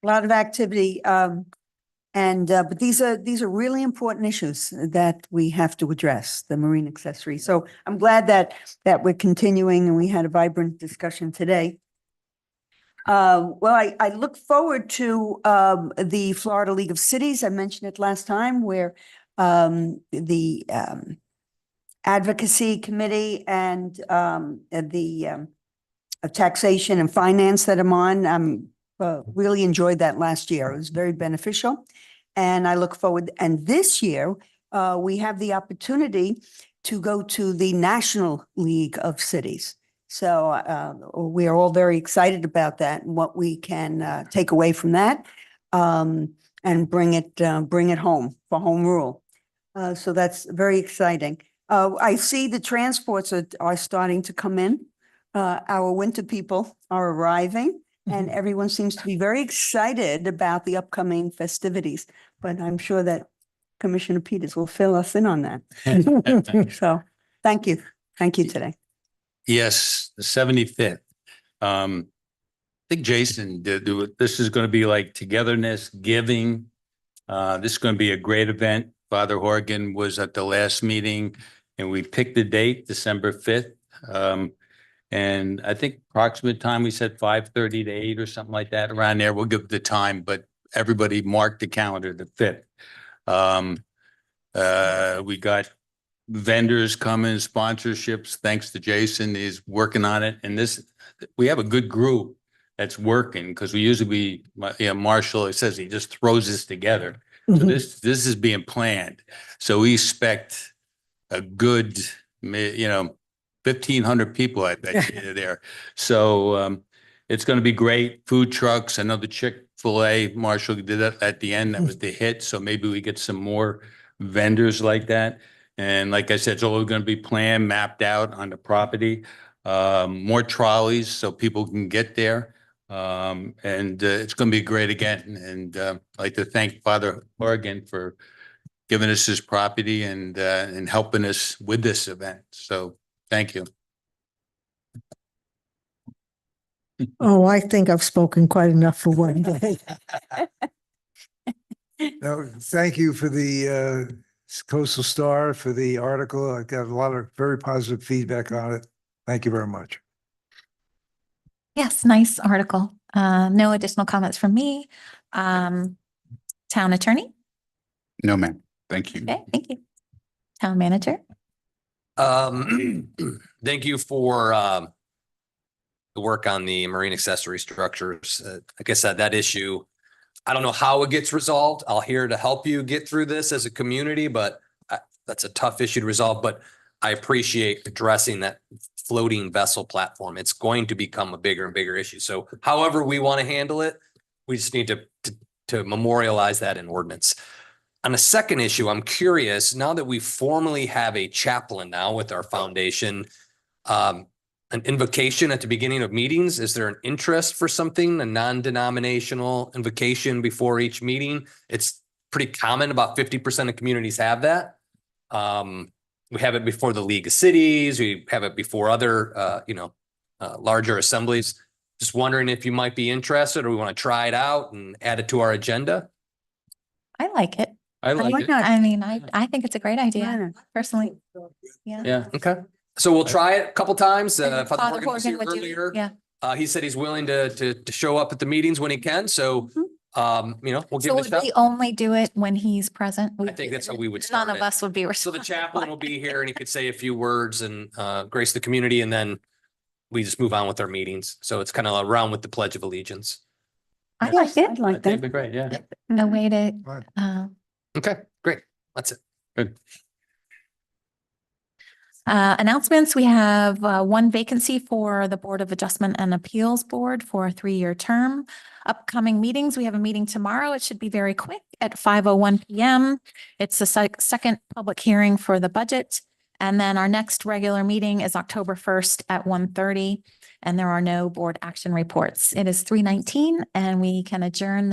S13: A lot of activity, but these are really important issues that we have to address, the marine accessory. So I'm glad that we're continuing and we had a vibrant discussion today. Well, I look forward to the Florida League of Cities. I mentioned it last time, where the advocacy committee and the taxation and finance that I'm on, really enjoyed that last year. It was very beneficial. And I look forward, and this year, we have the opportunity to go to the National League of Cities. So we are all very excited about that and what we can take away from that and bring it home for home rule. So that's very exciting. I see the transports are starting to come in. Our winter people are arriving, and everyone seems to be very excited about the upcoming festivities. But I'm sure that Commissioner Peters will fill us in on that. So thank you. Thank you today.
S8: Yes, the 75th. I think Jason did do it. This is going to be like togetherness, giving. This is going to be a great event. Father Horgan was at the last meeting and we picked the date, December 5th. And I think approximate time, we said 5:30 to 8 or something like that around there. We'll give the time, but everybody marked the calendar, the 5th. We got vendors coming, sponsorships, thanks to Jason, he's working on it. And we have a good group that's working because we usually, Marshall says he just throws this together. So this is being planned. So we expect a good, 1,500 people, I bet you there. So it's going to be great. Food trucks. I know the Chick-fil-A, Marshall did that at the end. That was the hit. So maybe we get some more vendors like that. And like I said, it's all going to be planned, mapped out on the property. More trolleys so people can get there. And it's going to be great again. And I'd like to thank Father Horgan for giving us his property and helping us with this event. So thank you.
S3: Oh, I think I've spoken quite enough for one day.
S14: No, thank you for the Coastal Star, for the article. I got a lot of very positive feedback on it. Thank you very much.
S1: Yes, nice article. No additional comments from me. Town attorney?
S15: No, ma'am. Thank you.
S1: Okay, thank you. Town manager?
S12: Thank you for the work on the marine accessory structures. Like I said, that issue, I don't know how it gets resolved. I'll here to help you get through this as a community, but that's a tough issue to resolve. But I appreciate addressing that floating vessel platform. It's going to become a bigger and bigger issue. So however we want to handle it, we just need to memorialize that in ordinance. On the second issue, I'm curious, now that we formally have a chaplain now with our foundation, an invocation at the beginning of meetings, is there an interest for something, a non-denominational invocation before each meeting? It's pretty common, about 50% of communities have that. We have it before the League of Cities, we have it before other, larger assemblies. Just wondering if you might be interested or we want to try it out and add it to our agenda.
S1: I like it.
S8: I like it.
S1: I mean, I think it's a great idea, personally. Yeah.
S12: Yeah. Okay. So we'll try it a couple times. Father
S1: Father
S12: Horgan was here
S1: Horgan would do,
S12: earlier.
S1: yeah.
S12: He said he's willing to show up at the meetings when he can. So, we'll give
S1: So
S12: it a
S1: would
S12: shot.
S1: we only do it when he's present?
S12: I think that's how we would start
S1: None of
S12: it.
S1: us would be
S12: So the
S1: responsible.
S12: chaplain will be here and he could say a few words and grace the community, and then we just move on with our meetings. So it's kind of around with the Pledge of Allegiance.
S1: I like it.
S13: I'd like
S8: That'd
S13: that.
S8: be great, yeah.
S1: No way to,
S12: Okay, great. That's it.
S8: Good.
S1: announcements. We have one vacancy for the Board of Adjustment and Appeals Board for a 3-year term. Upcoming meetings, we have a meeting tomorrow. It should be very quick at 5:01 p.m. It's the second public hearing for the budget. And then our next regular meeting is October 1st at 1:30. and there are no board action reports. It is 3:19 and we can adjourn